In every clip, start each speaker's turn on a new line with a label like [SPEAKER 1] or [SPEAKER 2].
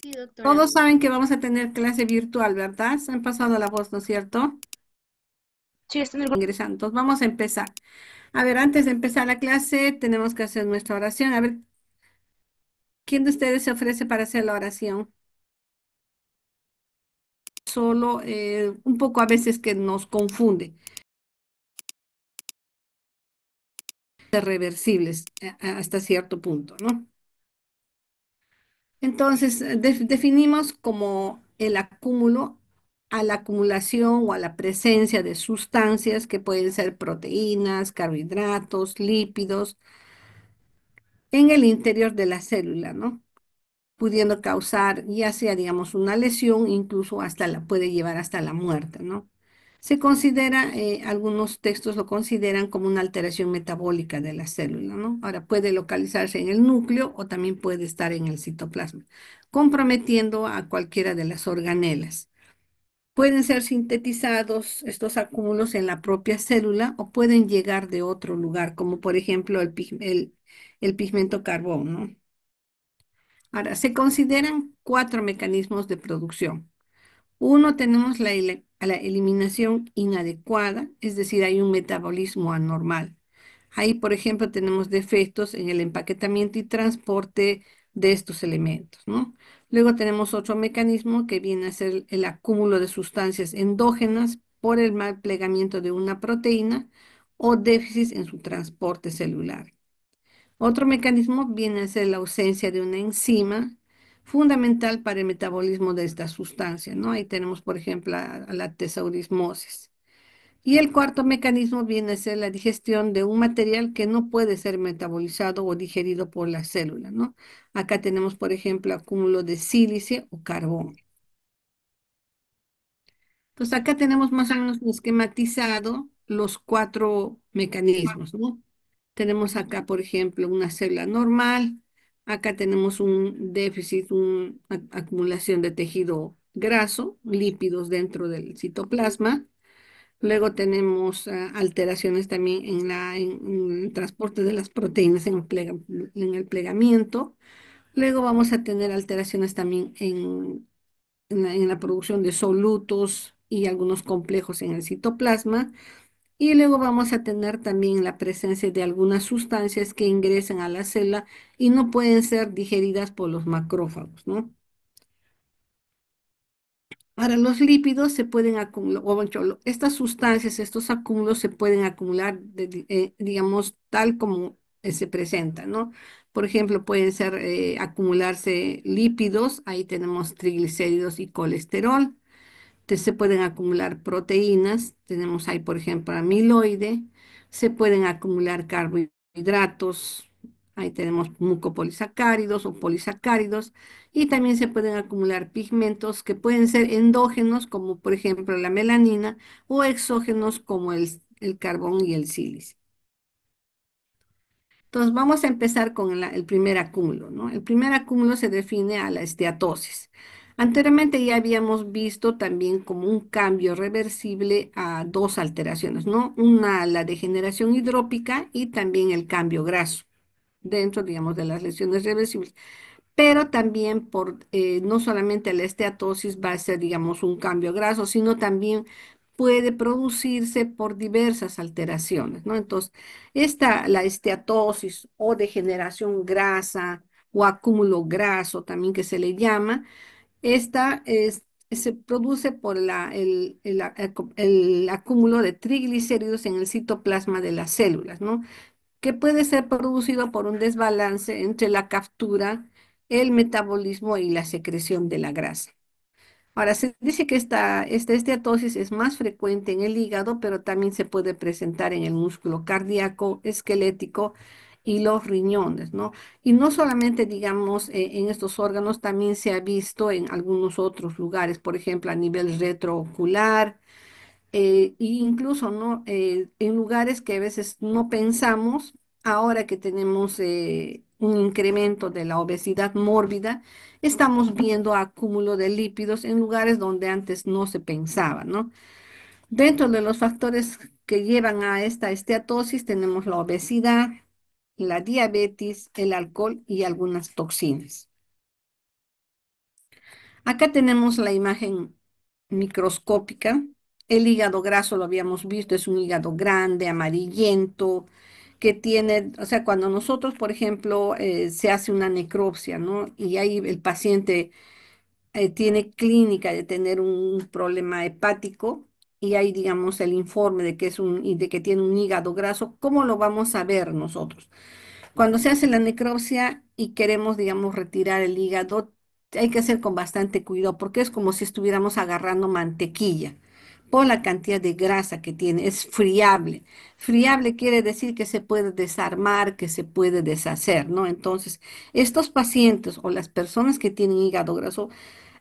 [SPEAKER 1] Sí, doctora.
[SPEAKER 2] Todos saben que vamos a tener clase virtual, ¿verdad? Se han pasado la voz, ¿no es cierto?
[SPEAKER 1] Sí, está en el grupo.
[SPEAKER 2] Ingresando. Entonces, vamos a empezar. A ver, antes de empezar la clase, tenemos que hacer nuestra oración. A ver, ¿quién de ustedes se ofrece para hacer la oración? Solo un poco a veces que nos confunde, de reversibles hasta cierto punto, ¿no? Entonces, definimos como el acúmulo a la acumulación o a la presencia de sustancias que pueden ser proteínas, carbohidratos, lípidos en el interior de la célula, ¿no? Pudiendo causar ya sea, digamos, una lesión, incluso hasta la puede llevar hasta la muerte, ¿no? Se considera, algunos textos lo consideran como una alteración metabólica de la célula, ¿no? Ahora puede localizarse en el núcleo o también puede estar en el citoplasma, comprometiendo a cualquiera de las organelas. Pueden ser sintetizados estos acúmulos en la propia célula o pueden llegar de otro lugar, como por ejemplo el pigmento carbón, ¿no? Ahora, se consideran cuatro mecanismos de producción. Uno, tenemos la eliminación inadecuada, es decir, hay un metabolismo anormal. Ahí, por ejemplo, tenemos defectos en el empaquetamiento y transporte de estos elementos, ¿no? Luego tenemos otro mecanismo que viene a ser el acúmulo de sustancias endógenas por el mal plegamiento de una proteína o déficit en su transporte celular. Otro mecanismo viene a ser la ausencia de una enzima fundamental para el metabolismo de esta sustancia, ¿no? Ahí tenemos, por ejemplo, a la tesaurismosis. Y el cuarto mecanismo viene a ser la digestión de un material que no puede ser metabolizado o digerido por la célula, ¿no? Acá tenemos, por ejemplo, acúmulo de sílice o carbón. Entonces, acá tenemos más o menos esquematizado los cuatro mecanismos, ¿no? Tenemos acá, por ejemplo, una célula normal. Acá tenemos un déficit, una acumulación de tejido graso, lípidos dentro del citoplasma. Luego tenemos alteraciones también en el transporte de las proteínas en el plegamiento. Luego vamos a tener alteraciones también en la producción de solutos y algunos complejos en el citoplasma. Y luego vamos a tener también la presencia de algunas sustancias que ingresan a la célula y no pueden ser digeridas por los macrófagos, ¿no? Ahora, los lípidos se pueden acumular, o bueno, estas sustancias, estos acúmulos se pueden acumular, digamos, tal como se presentan, ¿no? Por ejemplo, pueden ser, acumularse lípidos, ahí tenemos triglicéridos y colesterol. Se pueden acumular proteínas, tenemos ahí, por ejemplo, amiloide, se pueden acumular carbohidratos, ahí tenemos mucopolisacáridos o polisacáridos, y también se pueden acumular pigmentos que pueden ser endógenos, como por ejemplo la melanina, o exógenos como el carbón y el sílice. Entonces, vamos a empezar con el primer acúmulo, ¿no? El primer acúmulo se define a la esteatosis. Anteriormente ya habíamos visto también como un cambio reversible a dos alteraciones, ¿no? Una, la degeneración hidrópica y también el cambio graso dentro, digamos, de las lesiones reversibles, pero también no solamente la esteatosis va a ser, digamos, un cambio graso, sino también puede producirse por diversas alteraciones, ¿no? Entonces, la esteatosis o degeneración grasa o acúmulo graso, también que se le llama, se produce por el acúmulo de triglicéridos en el citoplasma de las células, ¿no? Que puede ser producido por un desbalance entre la captura, el metabolismo y la secreción de la grasa. Ahora, se dice que esta esteatosis es más frecuente en el hígado, pero también se puede presentar en el músculo cardíaco, esquelético y los riñones, ¿no? Y no solamente, digamos, en estos órganos, también se ha visto en algunos otros lugares, por ejemplo, a nivel retroocular, e incluso, ¿no? En lugares que a veces no pensamos, ahora que tenemos un incremento de la obesidad mórbida, estamos viendo acúmulo de lípidos en lugares donde antes no se pensaba, ¿no? Dentro de los factores que llevan a esta esteatosis tenemos la obesidad, la diabetes, el alcohol y algunas toxinas. Acá tenemos la imagen microscópica. El hígado graso lo habíamos visto, es un hígado grande, amarillento, que tiene, o sea, cuando nosotros, por ejemplo, se hace una necropsia, ¿no? Y ahí el paciente tiene clínica de tener un problema hepático y hay, digamos, el informe de que es y de que tiene un hígado graso, ¿cómo lo vamos a ver nosotros? Cuando se hace la necropsia y queremos, digamos, retirar el hígado, hay que hacer con bastante cuidado porque es como si estuviéramos agarrando mantequilla por la cantidad de grasa que tiene. Es friable. Friable quiere decir que se puede desarmar, que se puede deshacer, ¿no? Entonces, estos pacientes o las personas que tienen hígado graso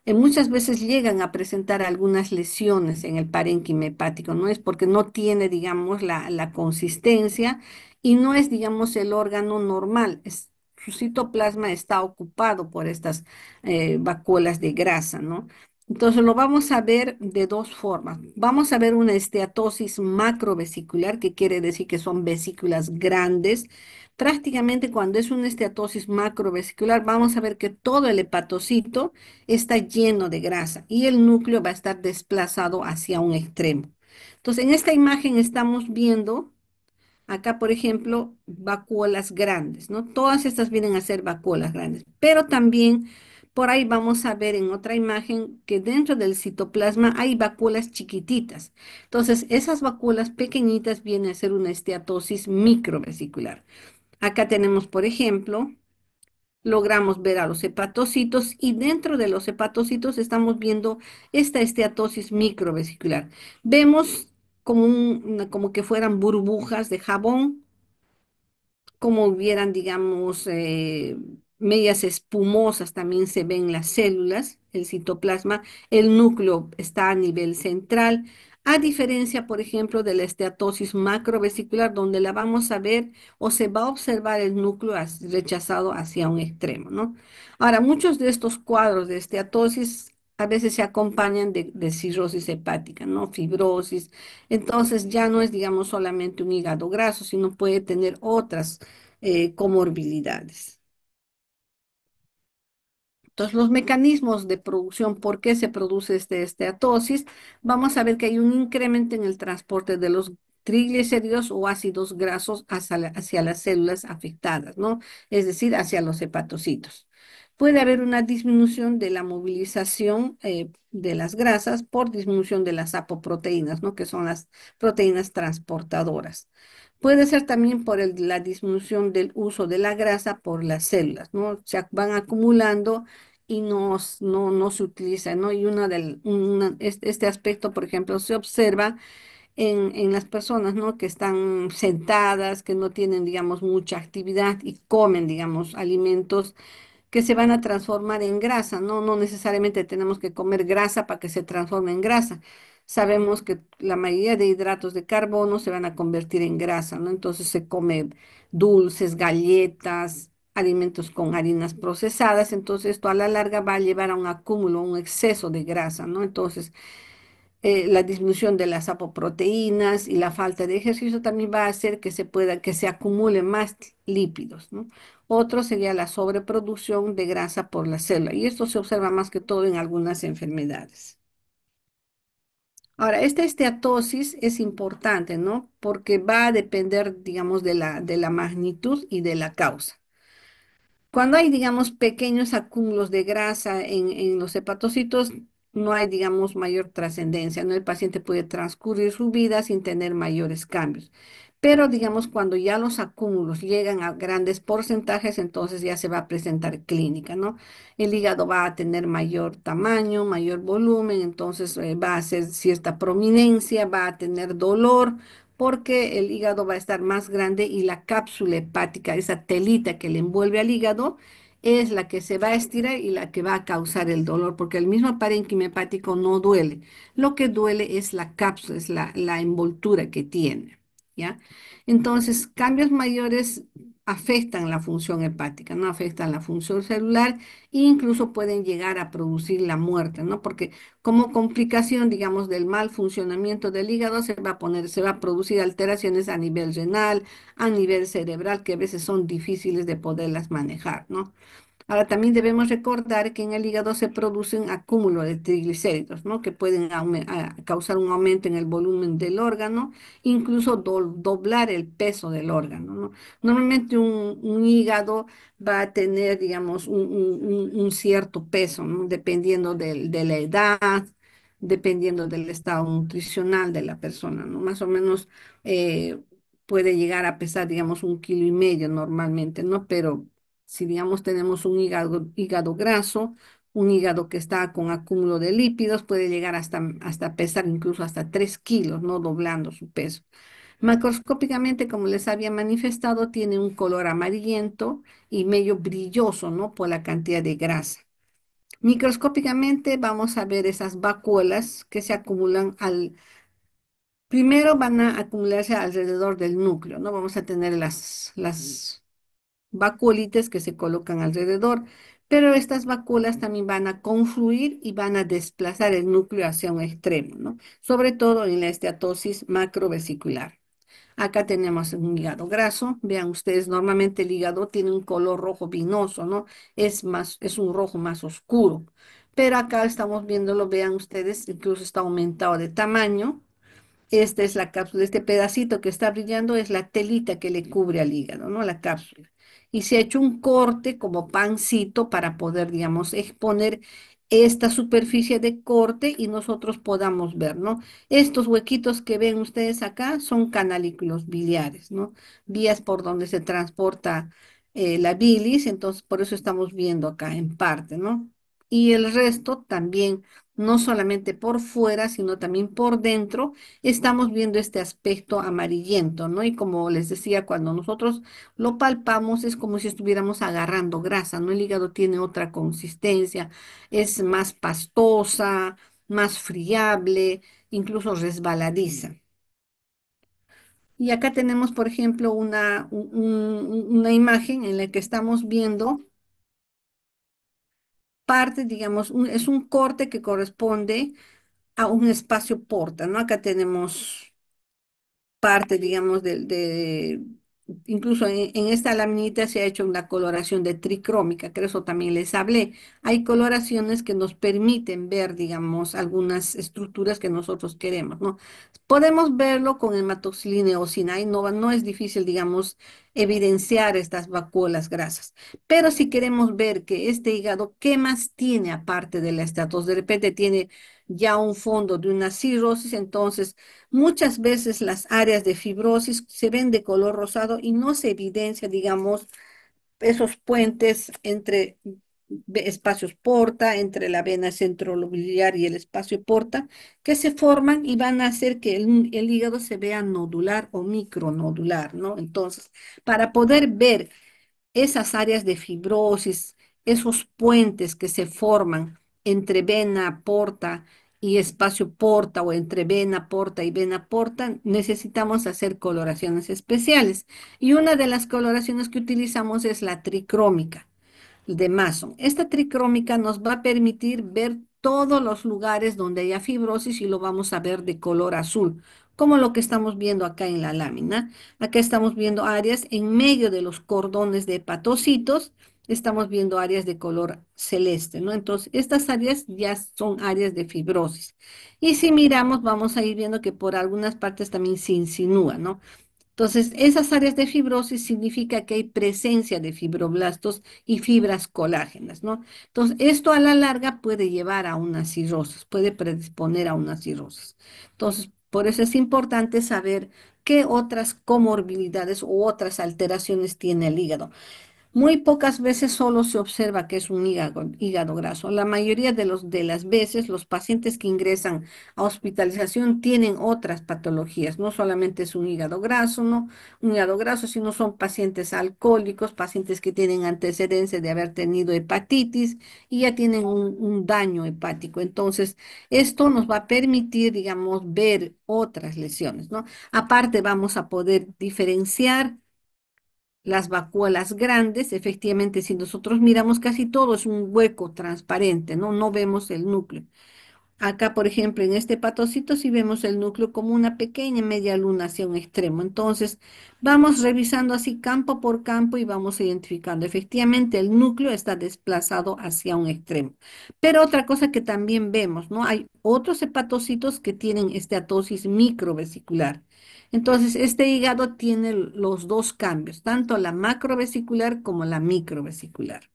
[SPEAKER 2] muchas veces llegan a presentar algunas lesiones en el parénquima hepático, ¿no? Es porque no tiene, digamos, la consistencia y no es, digamos, el órgano normal. Su citoplasma está ocupado por estas vacuolas de grasa, ¿no? Entonces lo vamos a ver de dos formas. Vamos a ver una esteatosis macrovesicular, que quiere decir que son vesículas grandes. Prácticamente cuando es una esteatosis macrovesicular, vamos a ver que todo el hepatocito está lleno de grasa y el núcleo va a estar desplazado hacia un extremo. Entonces, en esta imagen estamos viendo, acá por ejemplo, vacuolas grandes, ¿no? Todas estas vienen a ser vacuolas grandes, pero también por ahí vamos a ver en otra imagen que dentro del citoplasma hay vacuolas chiquititas. Entonces, esas vacuolas pequeñitas vienen a ser una esteatosis microvesicular. Acá tenemos, por ejemplo, logramos ver a los hepatocitos y dentro de los hepatocitos estamos viendo esta esteatosis microvesicular. Vemos como, como que fueran burbujas de jabón, como hubieran, digamos, medias espumosas, también se ven las células, el citoplasma, el núcleo está a nivel central, a diferencia, por ejemplo, de la esteatosis macrovesicular, donde la vamos a ver o se va a observar el núcleo rechazado hacia un extremo, ¿no? Ahora, muchos de estos cuadros de esteatosis a veces se acompañan de cirrosis hepática, ¿no? Fibrosis. Entonces ya no es, digamos, solamente un hígado graso, sino puede tener otras comorbilidades. Entonces, los mecanismos de producción, ¿por qué se produce este esteatosis? Vamos a ver que hay un incremento en el transporte de los triglicéridos o ácidos grasos hacia las células afectadas, ¿no? Es decir, hacia los hepatocitos. Puede haber una disminución de la movilización de las grasas por disminución de las apoproteínas, ¿no? Que son las proteínas transportadoras. Puede ser también por la disminución del uso de la grasa por las células, ¿no? Se van acumulando y no se utiliza, ¿no? Y este aspecto, por ejemplo, se observa en las personas, ¿no? Que están sentadas, que no tienen, digamos, mucha actividad y comen, digamos, alimentos que se van a transformar en grasa, ¿no? No necesariamente tenemos que comer grasa para que se transforme en grasa. Sabemos que la mayoría de hidratos de carbono se van a convertir en grasa, ¿no? Entonces se come dulces, galletas, alimentos con harinas procesadas, entonces esto a la larga va a llevar a un acúmulo, un exceso de grasa, ¿no? Entonces la disminución de las apoproteínas y la falta de ejercicio también va a hacer que que se acumulen más lípidos, ¿no? Otro sería la sobreproducción de grasa por la célula, y esto se observa más que todo en algunas enfermedades. Ahora, esta esteatosis es importante, ¿no? Porque va a depender, digamos, de la magnitud y de la causa. Cuando hay, digamos, pequeños acúmulos de grasa en los hepatocitos, no hay, digamos, mayor trascendencia, ¿no? El paciente puede transcurrir su vida sin tener mayores cambios. Pero, digamos, cuando ya los acúmulos llegan a grandes porcentajes, entonces ya se va a presentar clínica, ¿no? El hígado va a tener mayor tamaño, mayor volumen, entonces va a hacer cierta prominencia, va a tener dolor porque el hígado va a estar más grande y la cápsula hepática, esa telita que le envuelve al hígado, es la que se va a estirar y la que va a causar el dolor, porque el mismo parénquima hepático no duele. Lo que duele es la cápsula, es la envoltura que tiene, ¿ya? Entonces, cambios mayores afectan la función hepática, no afectan la función celular e incluso pueden llegar a producir la muerte, ¿no? Porque como complicación, digamos, del mal funcionamiento del hígado, se va a producir alteraciones a nivel renal, a nivel cerebral, que a veces son difíciles de poderlas manejar, ¿no? Ahora también debemos recordar que en el hígado se produce un acúmulo de triglicéridos, ¿no? Que pueden causar un aumento en el volumen del órgano, incluso doblar el peso del órgano, ¿no? Normalmente un hígado va a tener, digamos, un cierto peso, ¿no? Dependiendo de la edad, dependiendo del estado nutricional de la persona, ¿no? Más o menos eh, puede llegar a pesar, digamos, 1,5 kilos normalmente, ¿no? Pero si, digamos, tenemos un hígado graso, un hígado que está con acúmulo de lípidos, puede llegar hasta pesar incluso hasta 3 kilos, ¿no? Doblando su peso. Macroscópicamente, como les había manifestado, tiene un color amarillento y medio brilloso, ¿no? Por la cantidad de grasa. Microscópicamente vamos a ver esas vacuolas que se acumulan primero van a acumularse alrededor del núcleo, ¿no? Vamos a tener las vacuolitas que se colocan alrededor, pero estas vacuolas también van a confluir y van a desplazar el núcleo hacia un extremo, ¿no? Sobre todo en la esteatosis macrovesicular. Acá tenemos un hígado graso. Vean ustedes, normalmente el hígado tiene un color rojo vinoso, ¿no? Es un rojo más oscuro. Pero acá estamos viéndolo, vean ustedes, incluso está aumentado de tamaño. Esta es la cápsula, este pedacito que está brillando es la telita que le cubre al hígado, ¿no? La cápsula. Y se ha hecho un corte como pancito para poder, digamos, exponer esta superficie de corte y nosotros podamos ver, ¿no? Estos huequitos que ven ustedes acá son canalículos biliares, ¿no? Vías por donde se transporta la bilis, entonces por eso estamos viendo acá en parte, ¿no? Y el resto también, no solamente por fuera, sino también por dentro estamos viendo este aspecto amarillento, ¿no? Y como les decía, cuando nosotros lo palpamos es como si estuviéramos agarrando grasa, ¿no? El hígado tiene otra consistencia, es más pastosa, más friable, incluso resbaladiza. Y acá tenemos, por ejemplo, una imagen en la que estamos viendo parte, digamos, es un corte que corresponde a un espacio porta, ¿no? Acá tenemos parte, digamos, incluso en esta laminita se ha hecho una coloración de tricrómica, que eso también les hablé. Hay coloraciones que nos permiten ver, digamos, algunas estructuras que nosotros queremos, ¿no? Podemos verlo con hematoxilina eosinai, no es difícil, digamos, evidenciar estas vacuolas grasas. Pero si queremos ver que este hígado, ¿qué más tiene aparte de la estatos? De repente tiene ya un fondo de una cirrosis, entonces muchas veces las áreas de fibrosis se ven de color rosado y no se evidencia, digamos, esos puentes entre espacios porta, entre la vena centrolobular y el espacio porta, que se forman y van a hacer que el hígado se vea nodular o micronodular, ¿no? Entonces, para poder ver esas áreas de fibrosis, esos puentes que se forman entre vena porta y espacio porta o entre vena porta y vena porta, necesitamos hacer coloraciones especiales. Y una de las coloraciones que utilizamos es la tricrómica de Mason. Esta tricrómica nos va a permitir ver todos los lugares donde haya fibrosis y lo vamos a ver de color azul, como lo que estamos viendo acá en la lámina. Acá estamos viendo áreas en medio de los cordones de hepatocitos, estamos viendo áreas de color celeste, ¿no? Entonces, estas áreas ya son áreas de fibrosis. Y si miramos, vamos a ir viendo que por algunas partes también se insinúa, ¿no? Entonces, esas áreas de fibrosis significa que hay presencia de fibroblastos y fibras colágenas, ¿no? Entonces, esto a la larga puede llevar a una cirrosis, puede predisponer a una cirrosis. Entonces, por eso es importante saber qué otras comorbilidades u otras alteraciones tiene el hígado. Muy pocas veces solo se observa que es un hígado graso. La mayoría de las veces los pacientes que ingresan a hospitalización tienen otras patologías. No solamente es un hígado graso, ¿no? Un hígado graso, sino son pacientes alcohólicos, pacientes que tienen antecedentes de haber tenido hepatitis y ya tienen un daño hepático. Entonces, esto nos va a permitir, digamos, ver otras lesiones, ¿no? Aparte, vamos a poder diferenciar las vacuolas grandes, efectivamente, si nosotros miramos casi todo es un hueco transparente, ¿no? No vemos el núcleo. Acá, por ejemplo, en este patocito, si vemos el núcleo como una pequeña media luna hacia un extremo. Entonces, vamos revisando así campo por campo y vamos identificando. Efectivamente, el núcleo está desplazado hacia un extremo. Pero otra cosa que también vemos, ¿no? Hay otros hepatocitos que tienen esteatosis microvesicular. Entonces, este hígado tiene los dos cambios, tanto la macrovesicular como la microvesicular.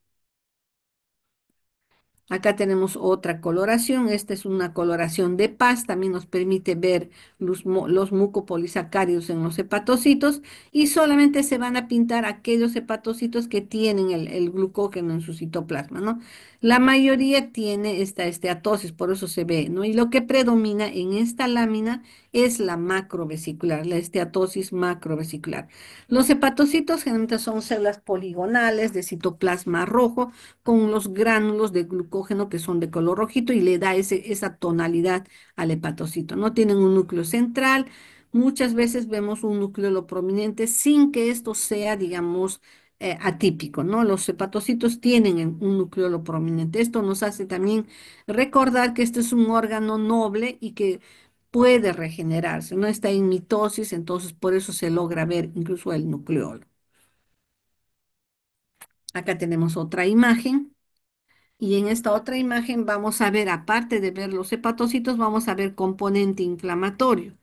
[SPEAKER 2] Acá tenemos otra coloración. Esta es una coloración de paz. También nos permite ver los mucopolisacáridos en los hepatocitos y solamente se van a pintar aquellos hepatocitos que tienen el glucógeno en su citoplasma, ¿no? La mayoría tiene esta esteatosis, por eso se ve, ¿no? Y lo que predomina en esta lámina es la macrovesicular, la esteatosis macrovesicular. Los hepatocitos generalmente son células poligonales de citoplasma rojo con los gránulos de glucógeno que son de color rojito y le da esa tonalidad al hepatocito. No tienen un núcleo central, muchas veces vemos un núcleo prominente sin que esto sea, digamos, atípico, ¿no? Los hepatocitos tienen un núcleo prominente. Esto nos hace también recordar que este es un órgano noble y que puede regenerarse, no está en mitosis, entonces por eso se logra ver incluso el nucleolo. Acá tenemos otra imagen. Y en esta otra imagen vamos a ver, aparte de ver los hepatocitos, vamos a ver componente inflamatorio.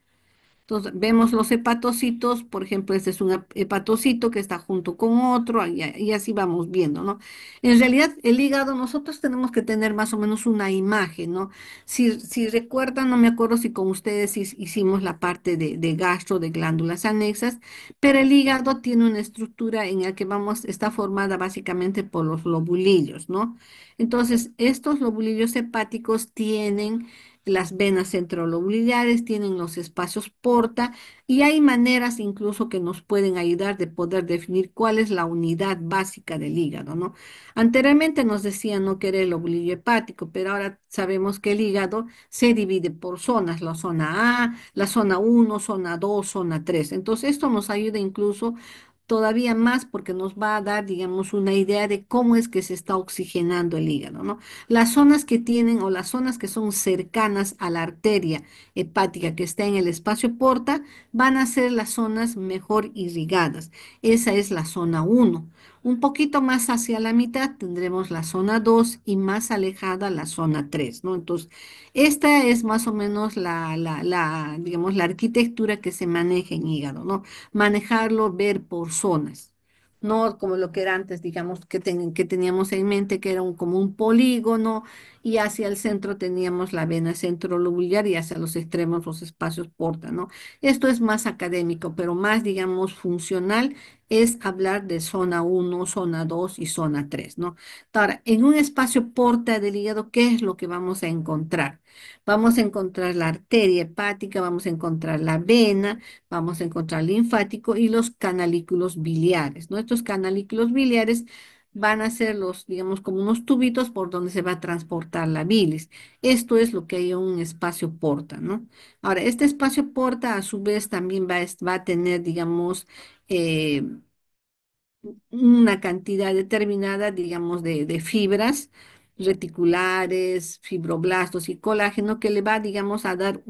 [SPEAKER 2] Entonces, vemos los hepatocitos, por ejemplo, este es un hepatocito que está junto con otro, y así vamos viendo, ¿no? En realidad, el hígado, nosotros tenemos que tener más o menos una imagen, ¿no? Si recuerdan, no me acuerdo si con ustedes hicimos la parte de gastro, de glándulas anexas, pero el hígado tiene una estructura en la que vamos, está formada básicamente por los lobulillos, ¿no? Entonces, estos lobulillos hepáticos tienen las venas centrolobulares, tienen los espacios porta y hay maneras incluso que nos pueden ayudar de poder definir cuál es la unidad básica del hígado, ¿no? Anteriormente nos decían no que era el lobulillo hepático, pero ahora sabemos que el hígado se divide por zonas, la zona A, la zona 1, zona 2, zona 3. Entonces esto nos ayuda incluso todavía más porque nos va a dar, digamos, una idea de cómo es que se está oxigenando el hígado, ¿no? Las zonas que tienen o las zonas que son cercanas a la arteria hepática que está en el espacio porta van a ser las zonas mejor irrigadas. Esa es la zona 1. Un poquito más hacia la mitad tendremos la zona 2 y más alejada la zona 3, ¿no? Entonces, esta es más o menos digamos, la arquitectura que se maneja en hígado, ¿no? Manejarlo, ver por zonas. No como lo que era antes, digamos, que teníamos en mente, que era como un polígono, y hacia el centro teníamos la vena centrolobular y hacia los extremos los espacios porta, ¿no? Esto es más académico, pero más, digamos, funcional es hablar de zona 1, zona 2 y zona 3, ¿no? Ahora, en un espacio porta del hígado, ¿qué es lo que vamos a encontrar? Vamos a encontrar la arteria hepática, vamos a encontrar la vena, vamos a encontrar linfático y los canalículos biliares. Nuestros canalículos biliares van a ser los, digamos, como unos tubitos por donde se va a transportar la bilis. Esto es lo que hay en un espacio porta, ¿no? Ahora, este espacio porta a su vez también va a tener, digamos, eh, una cantidad determinada, digamos, de fibras reticulares, fibroblastos y colágeno que le va, digamos, a dar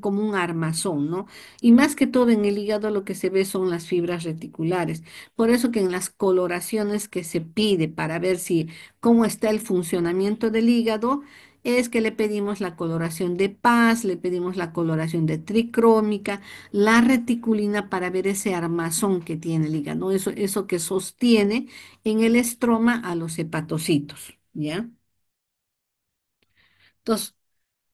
[SPEAKER 2] como un armazón, ¿no? Y más que todo en el hígado lo que se ve son las fibras reticulares. Por eso que en las coloraciones que se pide para ver si cómo está el funcionamiento del hígado, es que le pedimos la coloración de paz, le pedimos la coloración de tricrómica, la reticulina para ver ese armazón que tiene el hígado, ¿no? Eso que sostiene en el estroma a los hepatocitos, ¿ya? Entonces,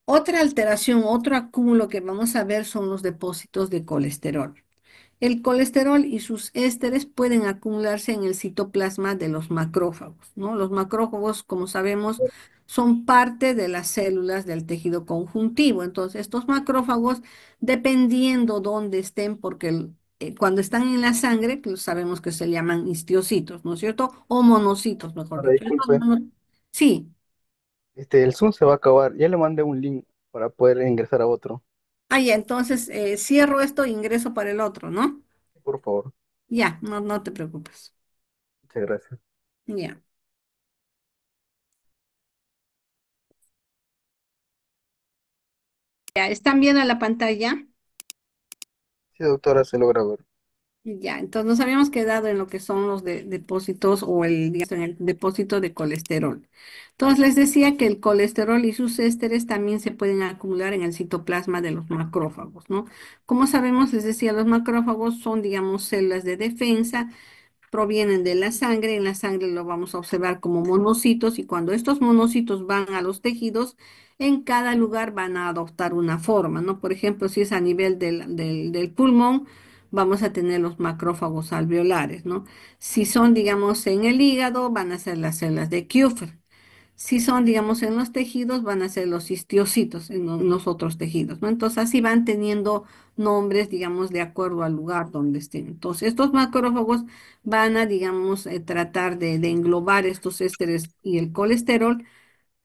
[SPEAKER 2] otra alteración, otro acúmulo que vamos a ver son los depósitos de colesterol. El colesterol y sus ésteres pueden acumularse en el citoplasma de los macrófagos, ¿no? Los macrófagos, como sabemos, son parte de las células del tejido conjuntivo. Entonces, estos macrófagos, dependiendo dónde estén, porque cuando están en la sangre, pues sabemos que se llaman histiocitos, ¿no es cierto? O monocitos, mejor
[SPEAKER 3] Ahora,
[SPEAKER 2] dicho.
[SPEAKER 3] disculpe,
[SPEAKER 2] Sí.
[SPEAKER 3] el Zoom se va a acabar. Ya le mandé un link para poder ingresar a otro.
[SPEAKER 2] Ah, ya, entonces cierro esto e ingreso para el otro, ¿no?
[SPEAKER 3] Por favor,
[SPEAKER 2] Ya, no te preocupes.
[SPEAKER 3] muchas gracias.
[SPEAKER 2] Ya. Ya, ¿están viendo la pantalla?
[SPEAKER 3] Sí, doctora, se logra ver.
[SPEAKER 2] Ya, entonces nos habíamos quedado en lo que son los depósitos o digamos, en el depósito de colesterol. Entonces les decía que el colesterol y sus ésteres también se pueden acumular en el citoplasma de los macrófagos, ¿no? Como sabemos, les decía, los macrófagos son, digamos, células de defensa, provienen de la sangre. En la sangre lo vamos a observar como monocitos y cuando estos monocitos van a los tejidos, en cada lugar van a adoptar una forma, ¿no? Por ejemplo, si es a nivel del pulmón, vamos a tener los macrófagos alveolares, ¿no? Si son, digamos, en el hígado, van a ser las células de Kupffer. Si son, digamos, en los tejidos, van a ser los histiocitos en los otros tejidos, ¿no? Entonces, así van teniendo nombres, digamos, de acuerdo al lugar donde estén. Entonces, estos macrófagos van a, digamos, tratar de englobar estos ésteres y el colesterol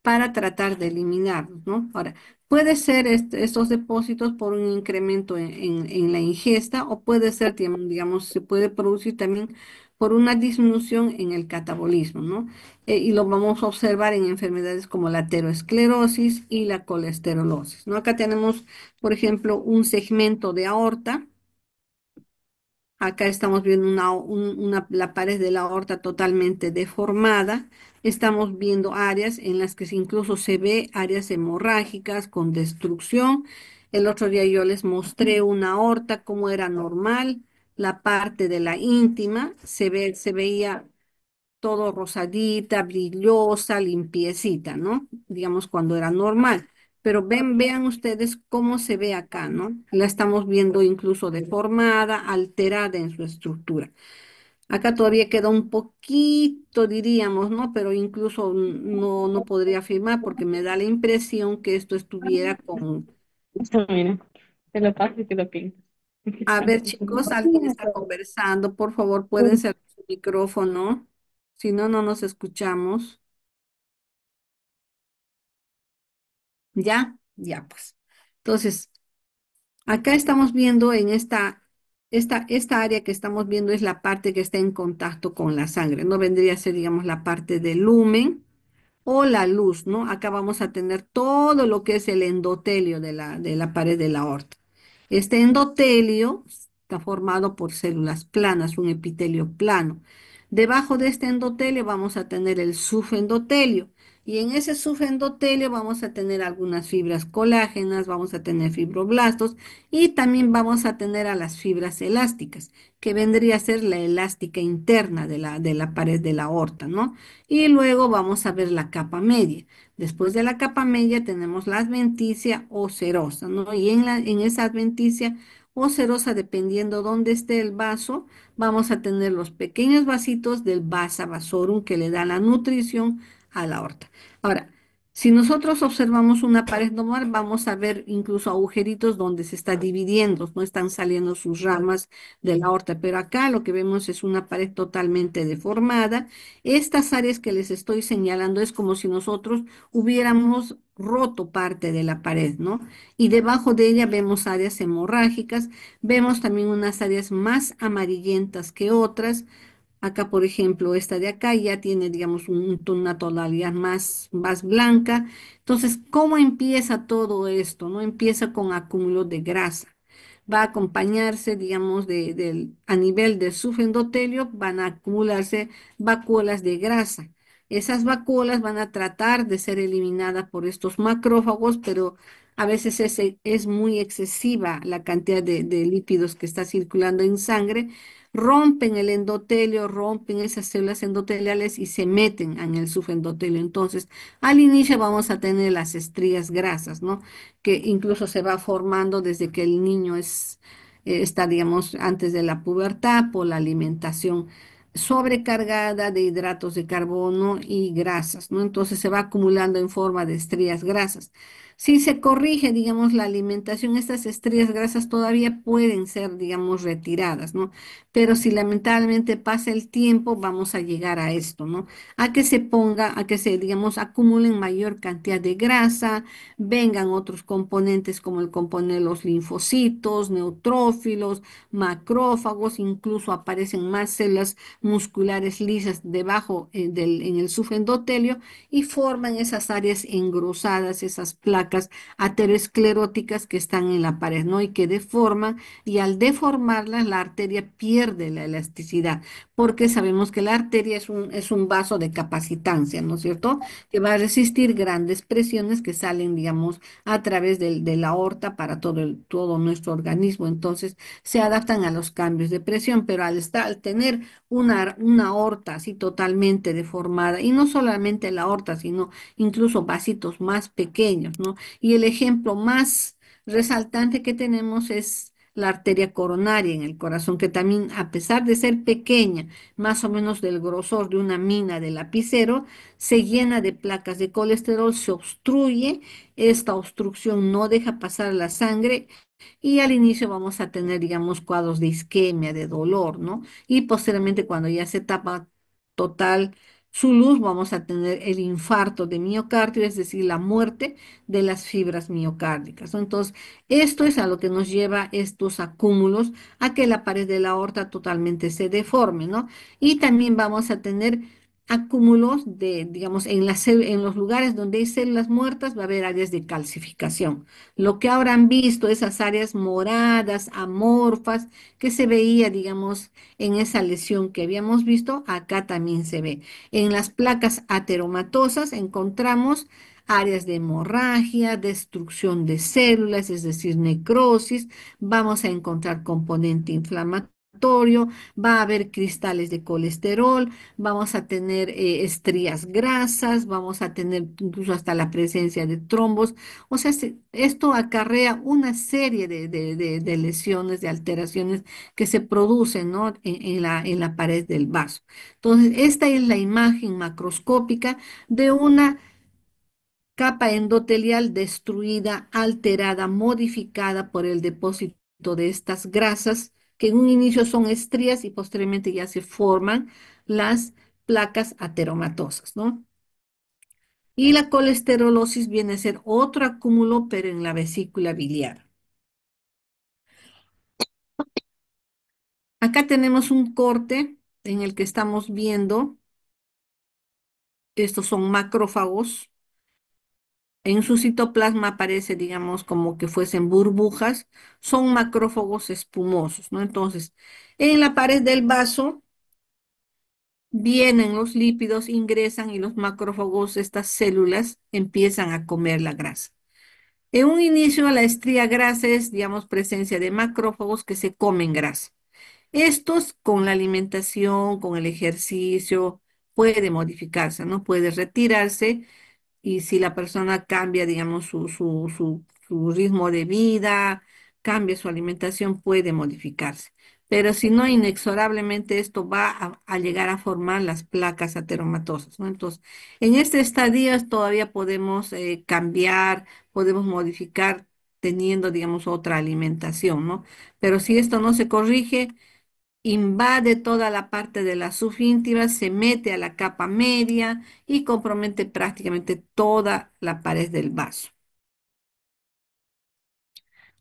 [SPEAKER 2] para tratar de eliminarlos, ¿no? Ahora, puede ser estos depósitos por un incremento en la ingesta o puede ser, digamos, se puede producir también por una disminución en el catabolismo, ¿no? Y lo vamos a observar en enfermedades como la aterosclerosis y la colesterolosis, ¿no? Acá tenemos, por ejemplo, un segmento de aorta. Acá estamos viendo la pared de la aorta totalmente deformada. Estamos viendo áreas en las que incluso se ve áreas hemorrágicas con destrucción. El otro día yo les mostré una aorta como era normal. La parte de la íntima se veía todo rosadita, brillosa, limpiecita, ¿no? Digamos cuando era normal. Pero vean ustedes cómo se ve acá, ¿no? La estamos viendo incluso deformada, alterada en su estructura. Acá todavía queda un poquito, diríamos, ¿no? Pero incluso no podría afirmar porque me da la impresión que esto estuviera con...
[SPEAKER 1] Mira, te lo paso y te lo pinto.
[SPEAKER 2] A ver, chicos, alguien está conversando. Por favor, pueden cerrar su micrófono. Si no, no nos escuchamos. ¿Ya? Ya, pues. Entonces, acá estamos viendo en esta área que estamos viendo es la parte que está en contacto con la sangre. No vendría a ser, digamos, la parte del lumen o la luz, ¿no? Acá vamos a tener todo lo que es el endotelio de la pared de la aorta. Este endotelio está formado por células planas, un epitelio plano. Debajo de este endotelio vamos a tener el subendotelio. Y en ese subendotelio vamos a tener algunas fibras colágenas, vamos a tener fibroblastos y también vamos a tener a las fibras elásticas, que vendría a ser la elástica interna de la pared de la aorta, ¿no? Y luego vamos a ver la capa media. Después de la capa media tenemos la adventicia o serosa, ¿no? Y en esa adventicia o serosa, dependiendo dónde esté el vaso, vamos a tener los pequeños vasitos del vasa vasorum que le da la nutrición a la aorta. Ahora, si nosotros observamos una pared normal, vamos a ver incluso agujeritos donde se está dividiendo, no están saliendo sus ramas de la aorta, pero acá lo que vemos es una pared totalmente deformada. Estas áreas que les estoy señalando es como si nosotros hubiéramos roto parte de la pared, ¿no? Y debajo de ella vemos áreas hemorrágicas, vemos también unas áreas más amarillentas que otras. Acá, por ejemplo, esta de acá ya tiene, digamos, una tonalidad más blanca. Entonces, ¿cómo empieza todo esto? ¿No? Empieza con acúmulo de grasa. Va a acompañarse, digamos, a nivel del subendotelio, van a acumularse vacuolas de grasa. Esas vacuolas van a tratar de ser eliminadas por estos macrófagos, pero a veces es muy excesiva la cantidad de lípidos que está circulando en sangre, rompen el endotelio, rompen esas células endoteliales y se meten en el subendotelio. Entonces, al inicio vamos a tener las estrías grasas, ¿no? Que incluso se va formando desde que el niño está, digamos, antes de la pubertad por la alimentación sobrecargada de hidratos de carbono y grasas, ¿no? Entonces se va acumulando en forma de estrías grasas. Si se corrige, digamos, la alimentación, estas estrías grasas todavía pueden ser, digamos, retiradas, ¿no? Pero si lamentablemente pasa el tiempo, vamos a llegar a esto, ¿no? A que se, digamos, acumulen mayor cantidad de grasa, vengan otros componentes como el componer los linfocitos, neutrófilos, macrófagos, incluso aparecen más células musculares lisas debajo en el subendotelio y forman esas áreas engrosadas, esas placas placas ateroscleróticas que están en la pared, ¿no? Y que deforman, y al deformarlas, la arteria pierde la elasticidad, porque sabemos que la arteria es un vaso de capacitancia, ¿no es cierto? Que va a resistir grandes presiones que salen, digamos, a través de la aorta para todo nuestro organismo. Entonces, se adaptan a los cambios de presión, pero al tener una aorta así totalmente deformada, y no solamente la aorta, sino incluso vasitos más pequeños, ¿no? Y el ejemplo más resaltante que tenemos es la arteria coronaria en el corazón, que también, a pesar de ser pequeña, más o menos del grosor de una mina de lapicero, se llena de placas de colesterol, se obstruye, esta obstrucción no deja pasar la sangre y al inicio vamos a tener, digamos, cuadros de isquemia, de dolor, ¿no? Y posteriormente, cuando ya se tapa total su luz, vamos a tener el infarto de miocardio, es decir, la muerte de las fibras miocárdicas, ¿no? Entonces, esto es a lo que nos lleva estos acúmulos, a que la pared de la aorta totalmente se deforme, ¿no? Y también vamos a tener acúmulos de, digamos, en los lugares donde hay células muertas, va a haber áreas de calcificación. Lo que ahora han visto, esas áreas moradas, amorfas, que se veía, digamos, en esa lesión que habíamos visto, acá también se ve. En las placas ateromatosas encontramos áreas de hemorragia, destrucción de células, es decir, necrosis. Vamos a encontrar componente inflamatorio, va a haber cristales de colesterol, vamos a tener estrías grasas, vamos a tener incluso hasta la presencia de trombos. O sea, esto acarrea una serie de lesiones, de alteraciones que se producen, ¿no? En la pared del vaso. Entonces, esta es la imagen macroscópica de una capa endotelial destruida, alterada, modificada por el depósito de estas grasas, que en un inicio son estrías y posteriormente ya se forman las placas ateromatosas, ¿no? Y la colesterolosis viene a ser otro acúmulo, pero en la vesícula biliar. Acá tenemos un corte en el que estamos viendo, estos son macrófagos. En su citoplasma aparece, digamos, como que fuesen burbujas, son macrófagos espumosos, ¿no? Entonces, en la pared del vaso vienen los lípidos, ingresan y los macrófagos, estas células, empiezan a comer la grasa. En un inicio, la estría grasa es, digamos, presencia de macrófagos que se comen grasa. Estos con la alimentación, con el ejercicio, puede modificarse, ¿no? Puede retirarse y si la persona cambia, digamos, su ritmo de vida, cambia su alimentación, puede modificarse. Pero si no, inexorablemente esto va a llegar a formar las placas ateromatosas, ¿no? Entonces, en este estadio todavía podemos cambiar, podemos modificar teniendo, digamos, otra alimentación, ¿no? Pero si esto no se corrige, invade toda la parte de la subíntima, se mete a la capa media y compromete prácticamente toda la pared del vaso.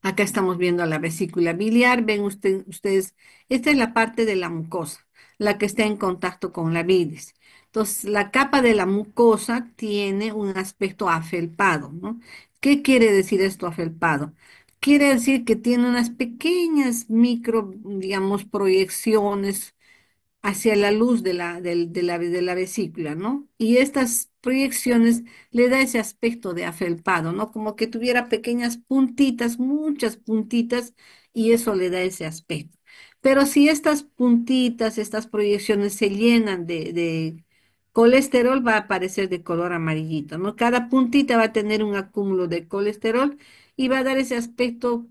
[SPEAKER 2] Acá estamos viendo la vesícula biliar. Ven ustedes, esta es la parte de la mucosa, la que está en contacto con la bilis. Entonces, la capa de la mucosa tiene un aspecto afelpado, ¿no? ¿Qué quiere decir esto afelpado? Quiere decir que tiene unas pequeñas micro, digamos, proyecciones hacia la luz de la vesícula, ¿no? Y estas proyecciones le da ese aspecto de afelpado, ¿no? Como que tuviera pequeñas puntitas, muchas puntitas, y eso le da ese aspecto. Pero si estas puntitas, estas proyecciones se llenan de colesterol, va a aparecer de color amarillito, ¿no? Cada puntita va a tener un acúmulo de colesterol y va a dar ese aspecto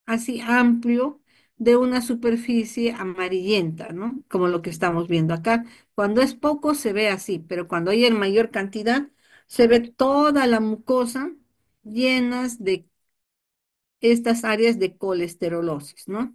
[SPEAKER 2] así amplio de una superficie amarillenta, ¿no? Como lo que estamos viendo acá. Cuando es poco se ve así, pero cuando hay en mayor cantidad se ve toda la mucosa llenas de estas áreas de colesterolosis, ¿no?